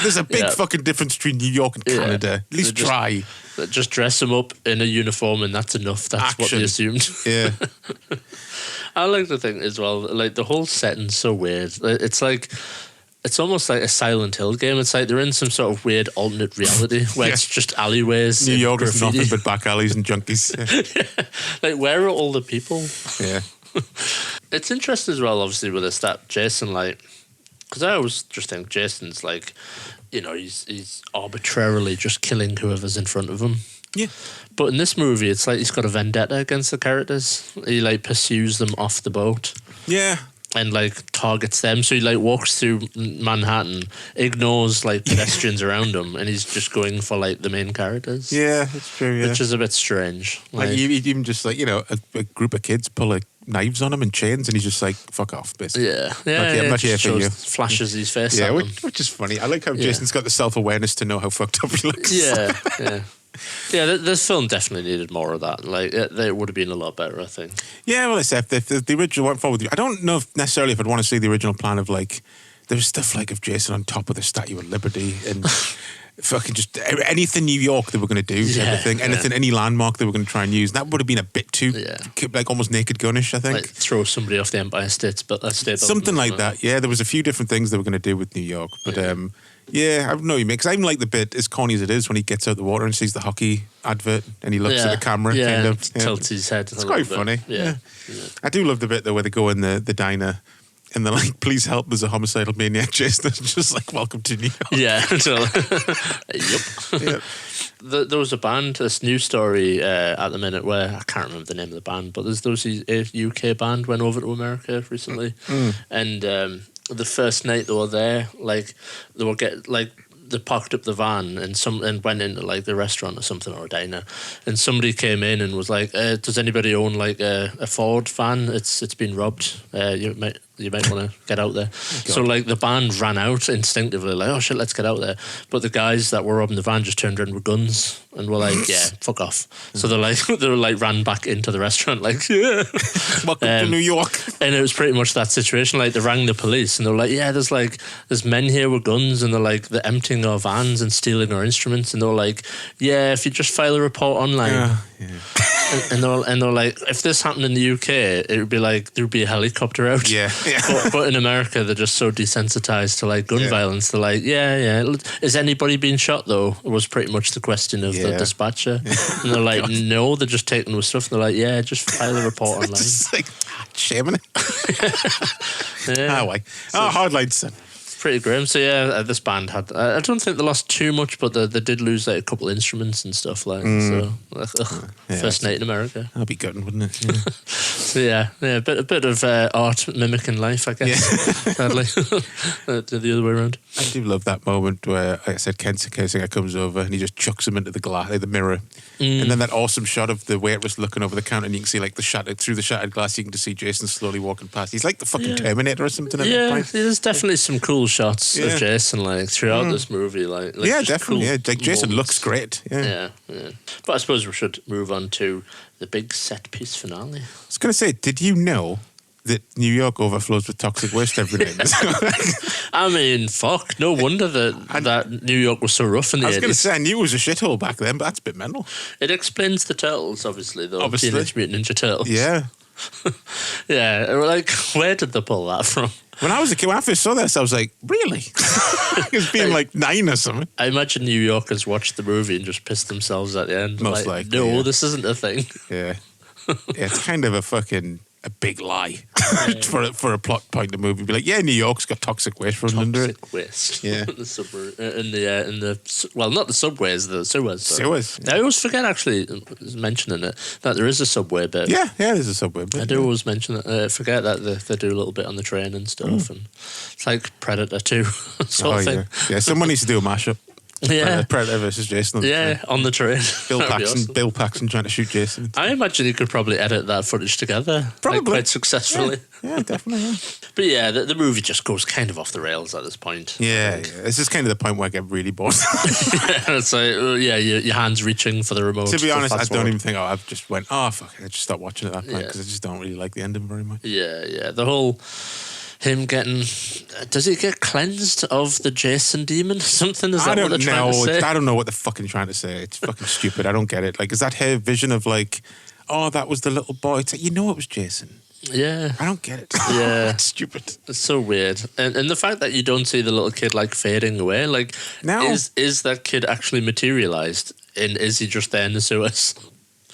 There's a big fucking difference between New York and Canada. At least try." Just dress him up in a uniform, and that's enough. That's what they assumed. Yeah. I like to think as well, like the whole setting's so weird. It's like, it's almost like a Silent Hill game. It's like they're in some sort of weird alternate reality where it's just alleyways. New York is graffiti. nothing but back alleys and junkies. Yeah. Like, where are all the people? Yeah. It's interesting as well, obviously, with this, that Jason, like, because I always just think Jason's like, you know, he's arbitrarily just killing whoever's in front of him. Yeah. But in this movie, it's like he's got a vendetta against the characters. He like pursues them off the boat. Yeah. And like targets them. So he like walks through Manhattan, ignores like pedestrians around him, and he's just going for like the main characters. Yeah, that's true. Yeah. Which is a bit strange. Like you even just like, you know, a group of kids pull like knives on him and chains, and he's just like, "Fuck off," basically. Yeah, I'm not here for you. Flashes his face. Yeah, at them. which is funny. I like how Jason's got the self-awareness to know how fucked up he looks. Yeah, yeah. Yeah, this film definitely needed more of that. Like, it would have been a lot better, I think. Yeah, well, except if the original went forward, I don't know if necessarily if I'd want to see the original plan of like, there was stuff like of Jason on top of the Statue of Liberty and fucking just anything New York they were going to do, everything, anything, any landmark they were going to try and use. That would have been a bit too, like almost Naked Gun-ish, I think. Like throw somebody off the Empire State, but something like that. Yeah, there was a few different things they were going to do with New York, but yeah, I know what you mean. Because I even like the bit, as corny as it is, when he gets out the water and sees the hockey advert and he looks at the camera, kind of. Tilts his head. It's quite funny. Yeah. I do love the bit, though, where they go in the diner and they're like, "Please help, there's a homicidal maniac chasing us." Just like, "Welcome to New York." Yeah. Yep. There was a band, this news story at the minute where, I can't remember the name of the band, but there was a UK band went over to America recently. And the first night they were there, like, they parked up the van and went into like the restaurant or something, or a diner, and somebody came in and was like, "Does anybody own like a Ford van? It's been robbed. You might want to get out there." So like the band ran out instinctively, like, "Oh shit, let's get out there." But the guys that were robbing the van just turned around with guns and were like, "Yeah, fuck off." So they ran back into the restaurant like, "Yeah, welcome to New York." And it was pretty much that situation. Like, they rang the police and they were like, "Yeah, there's men here with guns, and they're emptying our vans and stealing our instruments." And they were like, "Yeah, if you just file a report online." And they're like, "If this happened in the UK, it would be like there'd be a helicopter out." Yeah. But in America, they're just so desensitized to like gun violence. They're like, yeah. Is anybody being shot though? Was pretty much the question of the dispatcher. And they're like, "No, they're just taking with stuff." And they're like, "Yeah, just file a report online." It's like shaming it. So, hard lines, son. pretty grim. So yeah, this band had. I don't think they lost too much, but they did lose like a couple of instruments and stuff like. So first night in America. That'd be good, wouldn't it? Yeah. So yeah, a bit of art mimicking life, I guess. Sadly, the other way around. I do love that moment where, like I said, Kessinger comes over and he just chucks him into the mirror, and then that awesome shot of the waitress looking over the counter, and you can see like through the shattered glass, you can just see Jason slowly walking past. He's like the fucking Terminator or something. At that point. There's definitely some cool shots of Jason like throughout this movie. Like yeah, definitely. Cool like Jason moments. looks great. Yeah. But I suppose we should move on to the big set piece finale. I was going to say, did you know that New York overflows with toxic waste every day? I mean, fuck. No wonder that New York was so rough in the 80s. I was going to say, I knew it was a shithole back then, but that's a bit mental. It explains the Turtles, obviously, though. Teenage Mutant Ninja Turtles. Yeah. Yeah, like, where did they pull that from? When I was a kid, when I first saw this, I was like, really? It was being like 9 or something. I imagine New Yorkers watched the movie and just pissed themselves at the end. Most like, likely. No, this isn't a thing. Yeah. It's kind of a big lie for a plot point of the movie. Be like, yeah, New York's got toxic waste running under it. Toxic waste. Yeah. in the well, not the subways, the sewers. Sewers. I always forget actually mentioning it that there is a subway bit. Yeah, there's a subway bit. I do always mention it. I forget that they do a little bit on the train and stuff, and it's like Predator 2 sort of thing. Yeah, someone needs to do a mashup. Yeah. Predator versus Jason. On the train. Bill That'd be Paxton. awesome. Bill Paxton trying to shoot Jason. I imagine you could probably edit that footage together, Probably. quite successfully. Yeah, definitely. Yeah. But yeah, the movie just goes kind of off the rails at this point. Yeah. This is kind of the point where I get really bored. It's like, your hands reaching for the remote. To be honest, I fast don't forward. even think I've just went, oh, fuck it. I just stopped watching it at that point Yeah. because I just don't really like the ending very much. Yeah. The whole him getting, does he get cleansed of the Jason demon? Something is that what they're trying to say? I don't know what they're fucking trying to say. It's fucking stupid. I don't get it. Like, is that her vision of like, oh, that was the little boy? It's like, you know, it was Jason. Yeah. I don't get it. Yeah. It's stupid. It's so weird. And the fact that you don't see the little kid like fading away, like, No. is that kid actually materialized? And is he just there in the sewers?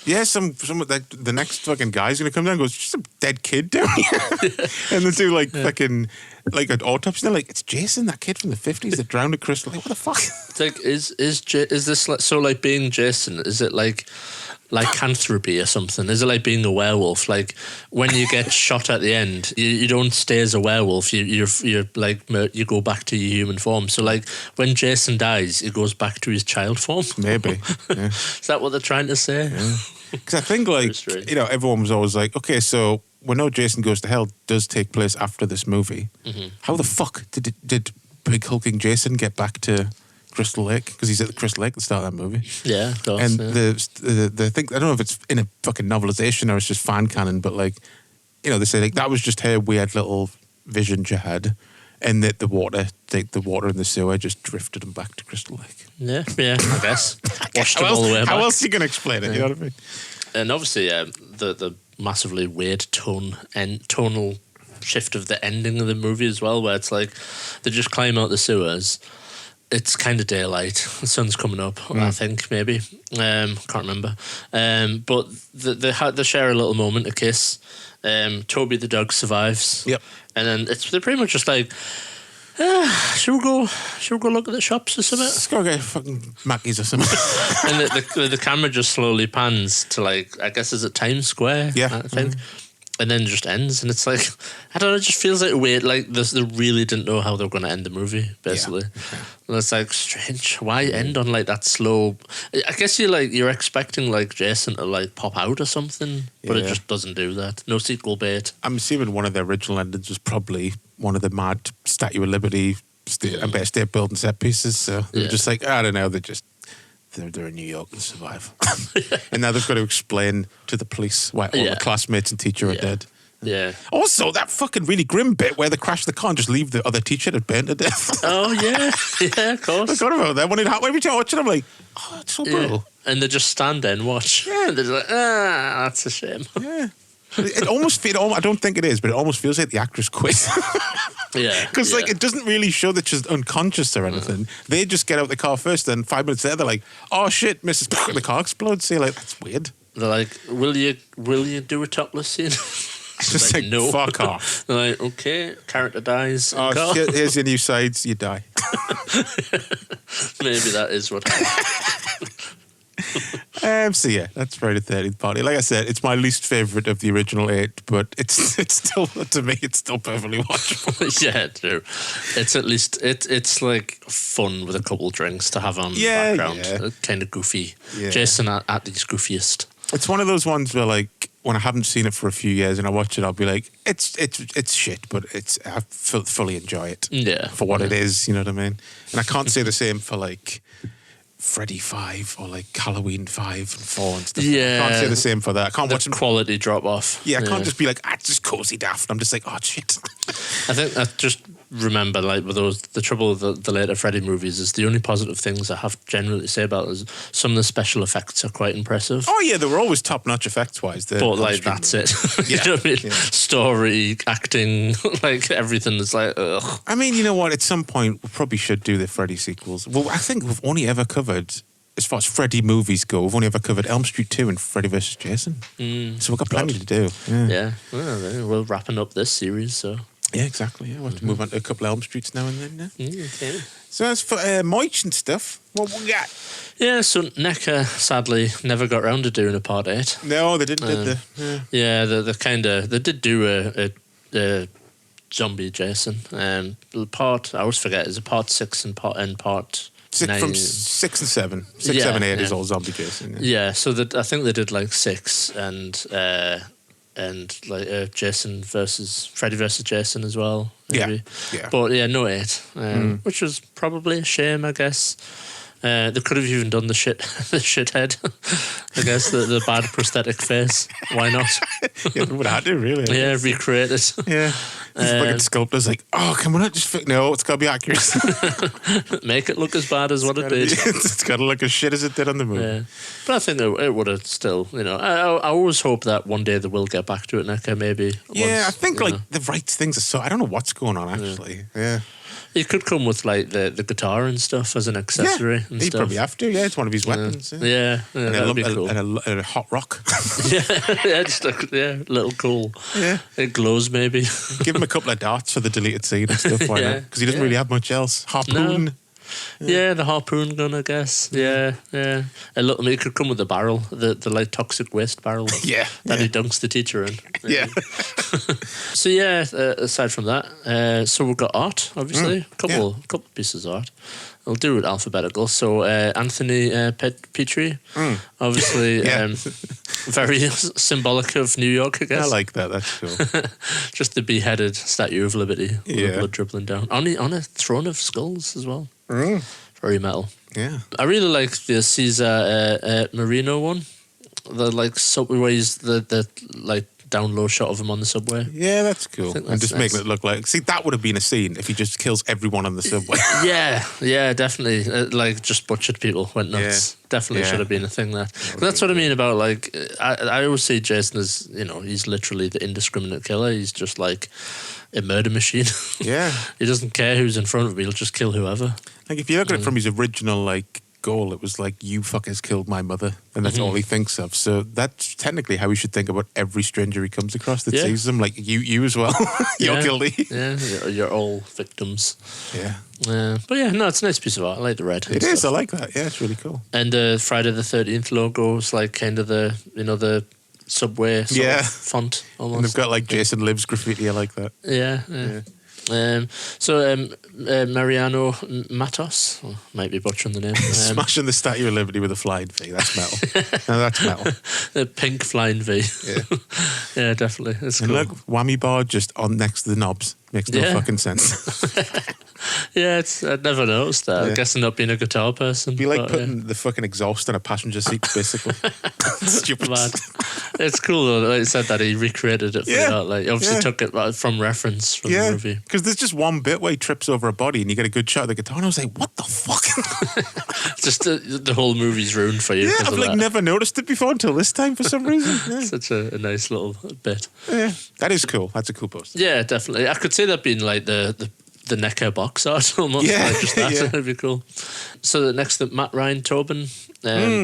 Yeah, some like the next fucking guy's gonna come down and goes, just a dead kid down here. And they do like fucking like an autopsy. They're like, it's Jason, that kid from the 50s that drowned at Crystal Lake. What the fuck? It's like, is this like, so like being Jason? Is it like lycanthropy or something? Is it like being a werewolf? Like when you get shot at the end, you don't stay as a werewolf. You're like you go back to your human form. So like when Jason dies, he goes back to his child form. Maybe. Yeah. Is that what they're trying to say? Because I think like strange. everyone was always like, okay, so we know Jason Goes to Hell does take place after this movie. How the fuck did big hulking Jason get back to Crystal Lake? Because he's at the Crystal Lake at the start of that movie. Yeah, of course. And yeah. the thing, I don't know if it's in a fucking novelization or it's just fan canon, but like, they say like that was just her weird little vision she had, and that the water in the sewer just drifted him back to Crystal Lake. Yeah, I guess. Washed him How all the way else, back. how else are you gonna explain it? You know what I mean? And obviously, the massively weird tonal shift of the ending of the movie as well, where it's like they just climb out the sewers. It's kind of daylight. The sun's coming up, I think, maybe. Can't remember. But they share a little moment, a kiss. Toby the dog survives. Yep. And then they're pretty much just like, should we go look at the shops or something? Let's go get fucking Mackey's or something. And the camera just slowly pans to like, I guess is it Times Square? Yeah. I think. And then just ends, and it's like, I don't know, it just feels like weird. Like they really didn't know how they were going to end the movie, basically. Yeah. And it's like strange. Why end on like that slow? I guess you're expecting like Jason to like pop out or something, but it Yeah. just doesn't do that. No sequel bait. I'm assuming one of the original endings was probably one of the mad Statue of Liberty Empire State Building set pieces. So they were just like, I don't know, they're in New York and survive. And now they've got to explain to the police why all the classmates and teacher are dead. Yeah. Also, that fucking really grim bit where they crash the car and just leave the other teacher to burn to death. Oh yeah, yeah, of I course. forgot about that. When it happened, every time I watch it, I'm like, oh, that's so Yeah. brutal. And they just stand there and watch. Yeah. And they're just like, that's a shame. Yeah. It almost, I don't think it is, but it almost feels like the actress quit. Yeah. Because like it doesn't really show that she's unconscious or anything. They just get out the car first, and 5 minutes later they're like, "Oh shit, Mrs. The car explodes." So you're like, that's weird. They're like, will you do a topless scene? Just like, no. fuck off. They're like, okay, character dies. Oh, car. here's your new sides. You die. Maybe that is what happened. So yeah, that's Friday the 13th Party. Like I said, it's my least favourite of the original 8, but it's still, to me, it's still perfectly watchable. Yeah, true. It's at least it's like fun with a couple drinks to have on Yeah, background. yeah. Kind of goofy. Yeah. Jason at his goofiest. It's one of those ones where, like, when I haven't seen it for a few years and I watch it, I'll be like, it's shit, but I fully enjoy it. Yeah. For what it is, you know what I mean? And I can't say the same for, like, Freddy 5 or, like, Halloween 5 and 4 and stuff. Yeah. I can't say the same for that. I can't watch them. Quality drop off. Yeah, I can't just be like, it's just cozy daft. I'm just like, oh, shit. I think I just remember, like, with the trouble with the later Freddy movies is the only positive things I have generally to say about it is some of the special effects are quite impressive. Oh, yeah, they were always top-notch effects-wise. But, like, that's it. You know what I mean? Yeah. Story, acting, like, everything is like, ugh. I mean, you know what? At some point, we probably should do the Freddy sequels. Well, I think we've only ever covered, as far as Freddy movies go, we've only ever covered Elm Street 2 and Freddy vs. Jason. So we've got plenty to do. Yeah. Well, we're wrapping up this series, so. Yeah, exactly. Yeah, we'll have to move on to a couple of Elm Streets now and then. Yeah. Okay. So as for Moich and stuff, what we got? Yeah, so NECA sadly never got around to doing a part 8. No, they didn't, did they? Yeah, they did do a zombie Jason. Part I always forget is it part 6 and part nine. 6 and 7. 6, Yeah, 7, 8 is yeah. all zombie Jason. Yeah. Yeah, so I think they did like 6 and like Freddy versus Jason as well. Maybe. Yeah. But yeah, no 8, which was probably a shame, I guess. They could have even done the shithead. I guess the bad prosthetic face. Why not? Yeah, they would have had to, really. Yeah, recreate it. Yeah. This fucking sculptor's like, oh, can we not just no, it's got to be accurate. Make it look as bad as what it did. It's got to look as shit as it did on the movie. Yeah. But I think it would have still, I always hope that one day they will get back to it, NECA, maybe. Yeah, once, I think like the right things are so, I don't know what's going on actually. Yeah. He could come with like the guitar and stuff as an accessory and he'd stuff. probably have to. Yeah, it's one of his weapons. Yeah, and that'd be cool. and a hot rock. Yeah, just a little cool. Yeah, it glows maybe. Give him a couple of darts for the deleted scene and stuff. Why not? Because he doesn't really have much else. Harpoon. No. Yeah, the harpoon gun, I guess. Yeah. It could come with the barrel, the like toxic waste barrel. Yeah, that he dunks the teacher in. Yeah. So yeah, aside from that, so we've got art, obviously, a couple pieces of art. I'll do it alphabetical. So Anthony Petrie, obviously, very symbolic of New York, I guess. I like that. That's cool. Just the beheaded Statue of Liberty with the blood dribbling down on a throne of skulls as well. Very metal. Yeah, I really like the Caesar Marino one. The like subway where he's the like down low shot of him on the subway. Yeah, that's cool. That's and just making it look like, see, that would have been a scene if he just kills everyone on the subway. Yeah, definitely. Like just butchered people, went nuts. Yeah. Definitely should have been a thing there. That's what I mean about like I always see Jason as he's literally the indiscriminate killer. He's just like a murder machine. Yeah, he doesn't care who's in front of him. He'll just kill whoever. Like if you look at it from his original like goal, it was like, you fuckers killed my mother, and that's all he thinks of. So that's technically how he should think about every stranger he comes across that sees him. Like you as well. You're guilty. Yeah, you're all victims. Yeah. But yeah, no, it's a nice piece of art. I like the red. It is. I like that. Yeah, it's really cool. And Friday the 13th logo is like kind of the the subway sort of font almost. And they've got like Jason Lives graffiti. I like that. Yeah. Mariano Matos, might be butchering the name. Smashing the Statue of Liberty with a flying V. That's metal. No, that's metal. The pink flying V. Yeah. Yeah, definitely. It's and cool. look, whammy bar just on next to the knobs. Makes no fucking sense. Yeah, I'd never noticed that. I guess not being a guitar person. It'd be like putting the fucking exhaust on a passenger seat, basically. Stupid. Mad. It's cool though. Like I said, that he recreated it for that. Like, obviously took it from reference from the movie. Because there's just one bit where he trips over a body and you get a good shot of the guitar, and I was like, what the fuck? Just the whole movie's ruined for you. Yeah, I've like never noticed it before until this time for some reason. Yeah. Such a nice little bit. Yeah, that is cool. That's a cool poster. Yeah, definitely. I could see that being like the NECA box art almost. Yeah, like just that. That'd be cool. So the next, Matt Ryan Tobin.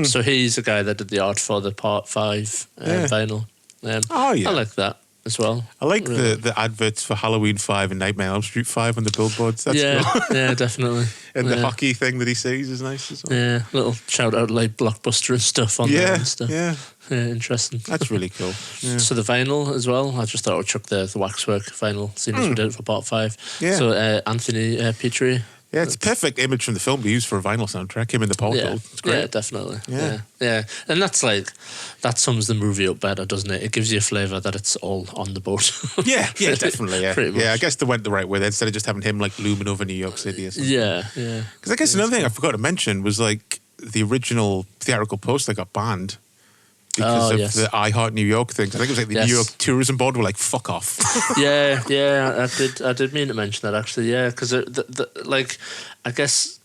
So he's the guy that did the art for the Part 5 vinyl. I like that as well. I like the adverts for Halloween 5 and Nightmare on Elm Street 5 on the billboards. That's cool. Yeah, definitely. And the hockey thing that he sees is nice as well. Yeah, little shout out like Blockbuster and stuff on there and stuff. Yeah, interesting. That's really cool. Yeah. So the vinyl as well, I just thought I'd chuck the waxwork vinyl, seeing as we did it for Part 5. Yeah. So Anthony Petrie. Yeah, it's a perfect image from the film we used for a vinyl soundtrack. Him in the portal. Yeah, it's great. yeah, definitely. Yeah. And that sums the movie up better, doesn't it? It gives you a flavour that it's all on the boat. Yeah, definitely. Yeah, Pretty much. I guess they went the right way there, instead of just having him like looming over New York City or something. Yeah. Because I guess another thing I forgot to mention was like the original theatrical poster got banned because of the I Heart New York thing. I think it was like the New York Tourism Board were like, fuck off. yeah, I did mean to mention that actually, because like, I guess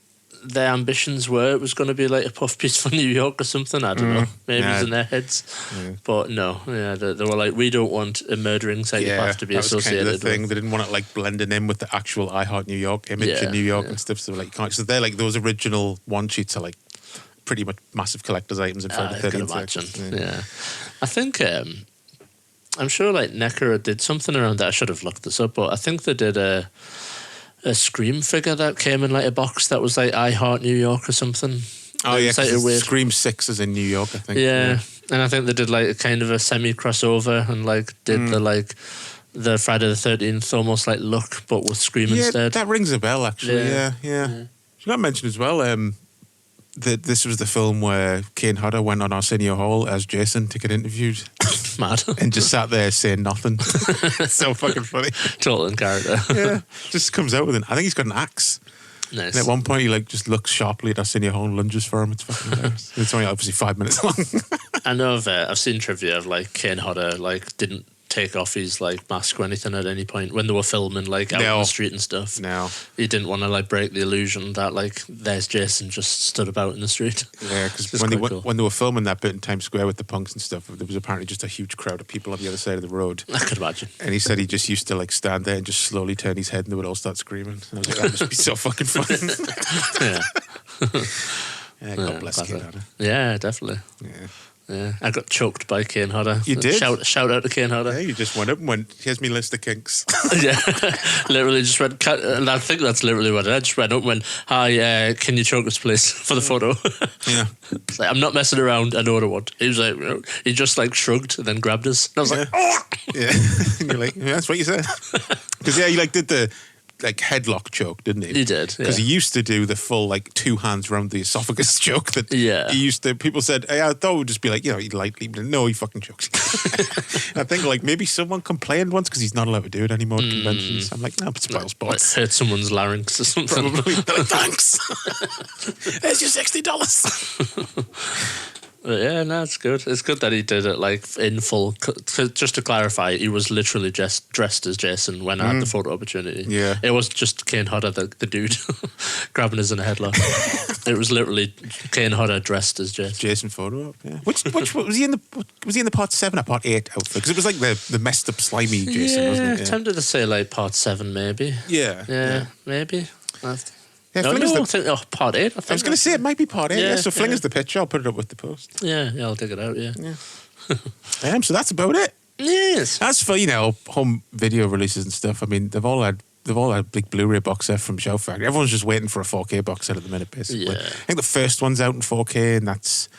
their ambitions were it was going to be like a puff piece for New York or something. I don't know. Maybe it's in their heads. Yeah. But no, they were like, we don't want a murdering psychopath to be associated kind of the thing. with. They didn't want it like blending in with the actual I Heart New York image in New York and stuff. So like, you can't. So they're like, those original one sheets are like pretty much massive collector's items in front of 13 seconds. Yeah. I think I'm sure like NECA did something around that. I should have looked this up, but I think they did a Scream figure that came in like a box that was like I Heart New York or something. Oh yeah, like Scream 6 is in New York, I think. Yeah, and I think they did like a kind of a semi crossover and like did the Friday the 13th almost like look, but with Scream instead. That rings a bell actually. Yeah. Should I mention as well that this was the film where Kane Hodder went on Arsenio Hall as Jason to get interviewed Mad. and just sat there saying nothing. It's so fucking funny. Total in character. Yeah, just comes out with an. I think he's got an axe. Nice. And at one point, he like just looks sharply at Arsenio Hall and lunges for him. It's fucking hilarious. It's only obviously 5 minutes long. I know I've seen trivia of like Kane Hodder like didn't take off his like mask or anything at any point when they were filming like out on the street and stuff. No. He didn't want to like break the illusion that like there's Jason just stood about in the street. Yeah, because Cool. when they were filming that bit in Times Square with the punks and stuff, there was apparently just a huge crowd of people on the other side of the road. I could imagine. And he said he just used to like stand there and just slowly turn his head and they would all start screaming. And I was like, that must be so fucking fun. Yeah. God bless Kane Hodder. Yeah, definitely. Yeah. Yeah, I got choked by Kane Hodder. You did? Shout out to Kane Hodder. Yeah, you just went up and went, here's me list of kinks. Yeah, literally just went, and I think that's literally what I did. I just went up and went, hi, can you choke us please for the photo? Yeah. It's like, I'm not messing around, I know what I want. He was like, he just like shrugged and then grabbed us. And I was like, oh! Yeah. And you're like, yeah, that's what you said. Because yeah, he like did the like headlock choke, didn't he? He did, Because yeah. he used to do the full like 2 hands round the esophagus choke that Yeah. he used to. People said, hey, I thought it would just be like, you know, he lightly, but no, he fucking chokes. I think like maybe someone complained once because he's not allowed to do it anymore at conventions. I'm like, no, it's spoil like sports. hurt someone's larynx or something. Probably. They're like, thanks. There's your $60. But yeah, no, it's good. It's good that he did it like in full. Just to clarify, he was literally just dressed as Jason when I had the photo opportunity. Yeah. It was just Kane Hodder, the dude, grabbing us in a headlock. It was literally Kane Hodder dressed as Jason. Jason photo op, yeah. Which was he in the part 7 or part 8 outfit? Because it was like the messed up slimy Jason, wasn't it? Yeah. Tempted to say like part 7 maybe. Yeah. Maybe. Yeah, No, Fling us I the, think part 8. I I was going to say it might be part 8. Yeah, Yeah, so Fling yeah. us the picture. I'll put it up with the post. Yeah, I'll dig it out. Yeah. So that's about it. Yes. As for home video releases and stuff, I mean they've all had big Blu-ray box set from Show Factory. Everyone's just waiting for a 4K box set at the minute, basically. Yeah. I think the first one's out in 4K, and that's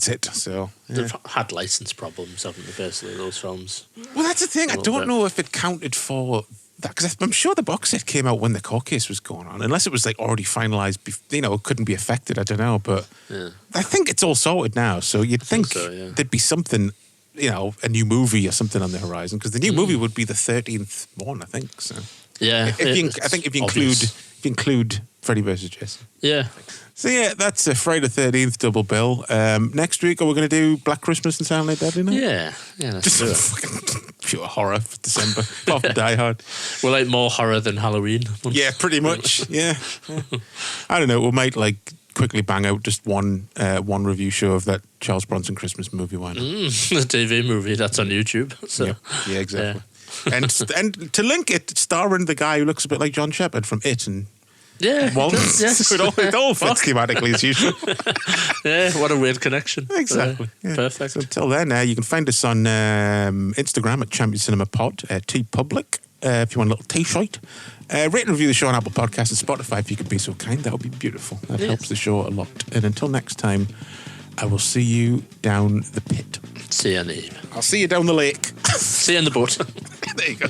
it. So yeah. They've had license problems, haven't they? Basically, those films. Well, that's the thing. I don't know if it counted for that because I'm sure the box set came out when the court case was going on, unless it was like already finalised. It couldn't be affected. I don't know, but I think it's all sorted now. So you'd think so, yeah. there'd be something, a new movie or something on the horizon because the new movie would be the 13th one, I think. So Yeah. I think if you include Freddy vs. Jason. Yeah. So yeah, that's a Friday the 13th double bill. Next week, are we going to do Black Christmas and Silent Night Deadly Night? Yeah. Let's do it. Just fucking pure horror for December. Apart from Die Hard. We're like more horror than Halloween. Yeah, pretty much. Yeah. I don't know. We might like quickly bang out just one review show of that Charles Bronson Christmas movie. Why not? The TV movie that's on YouTube. So Yeah, exactly. And to link it, starring the guy who looks a bit like John Shepherd from It and Waltons. Yes. So it all fits thematically as usual. Yeah, what a weird connection. Exactly. Yeah. Perfect. So until then, you can find us on Instagram at Champion Cinema Pod, T-Public, if you want a little T-shirt. Rate and review the show on Apple Podcasts and Spotify if you could be so kind. That would be beautiful. That helps the show a lot. And until next time, I will see you down the pit. See you in the evening. I'll see you down the lake. See you in the boat. There you go.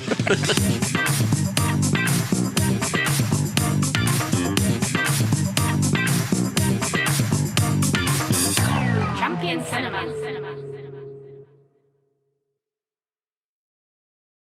Champion Cinema.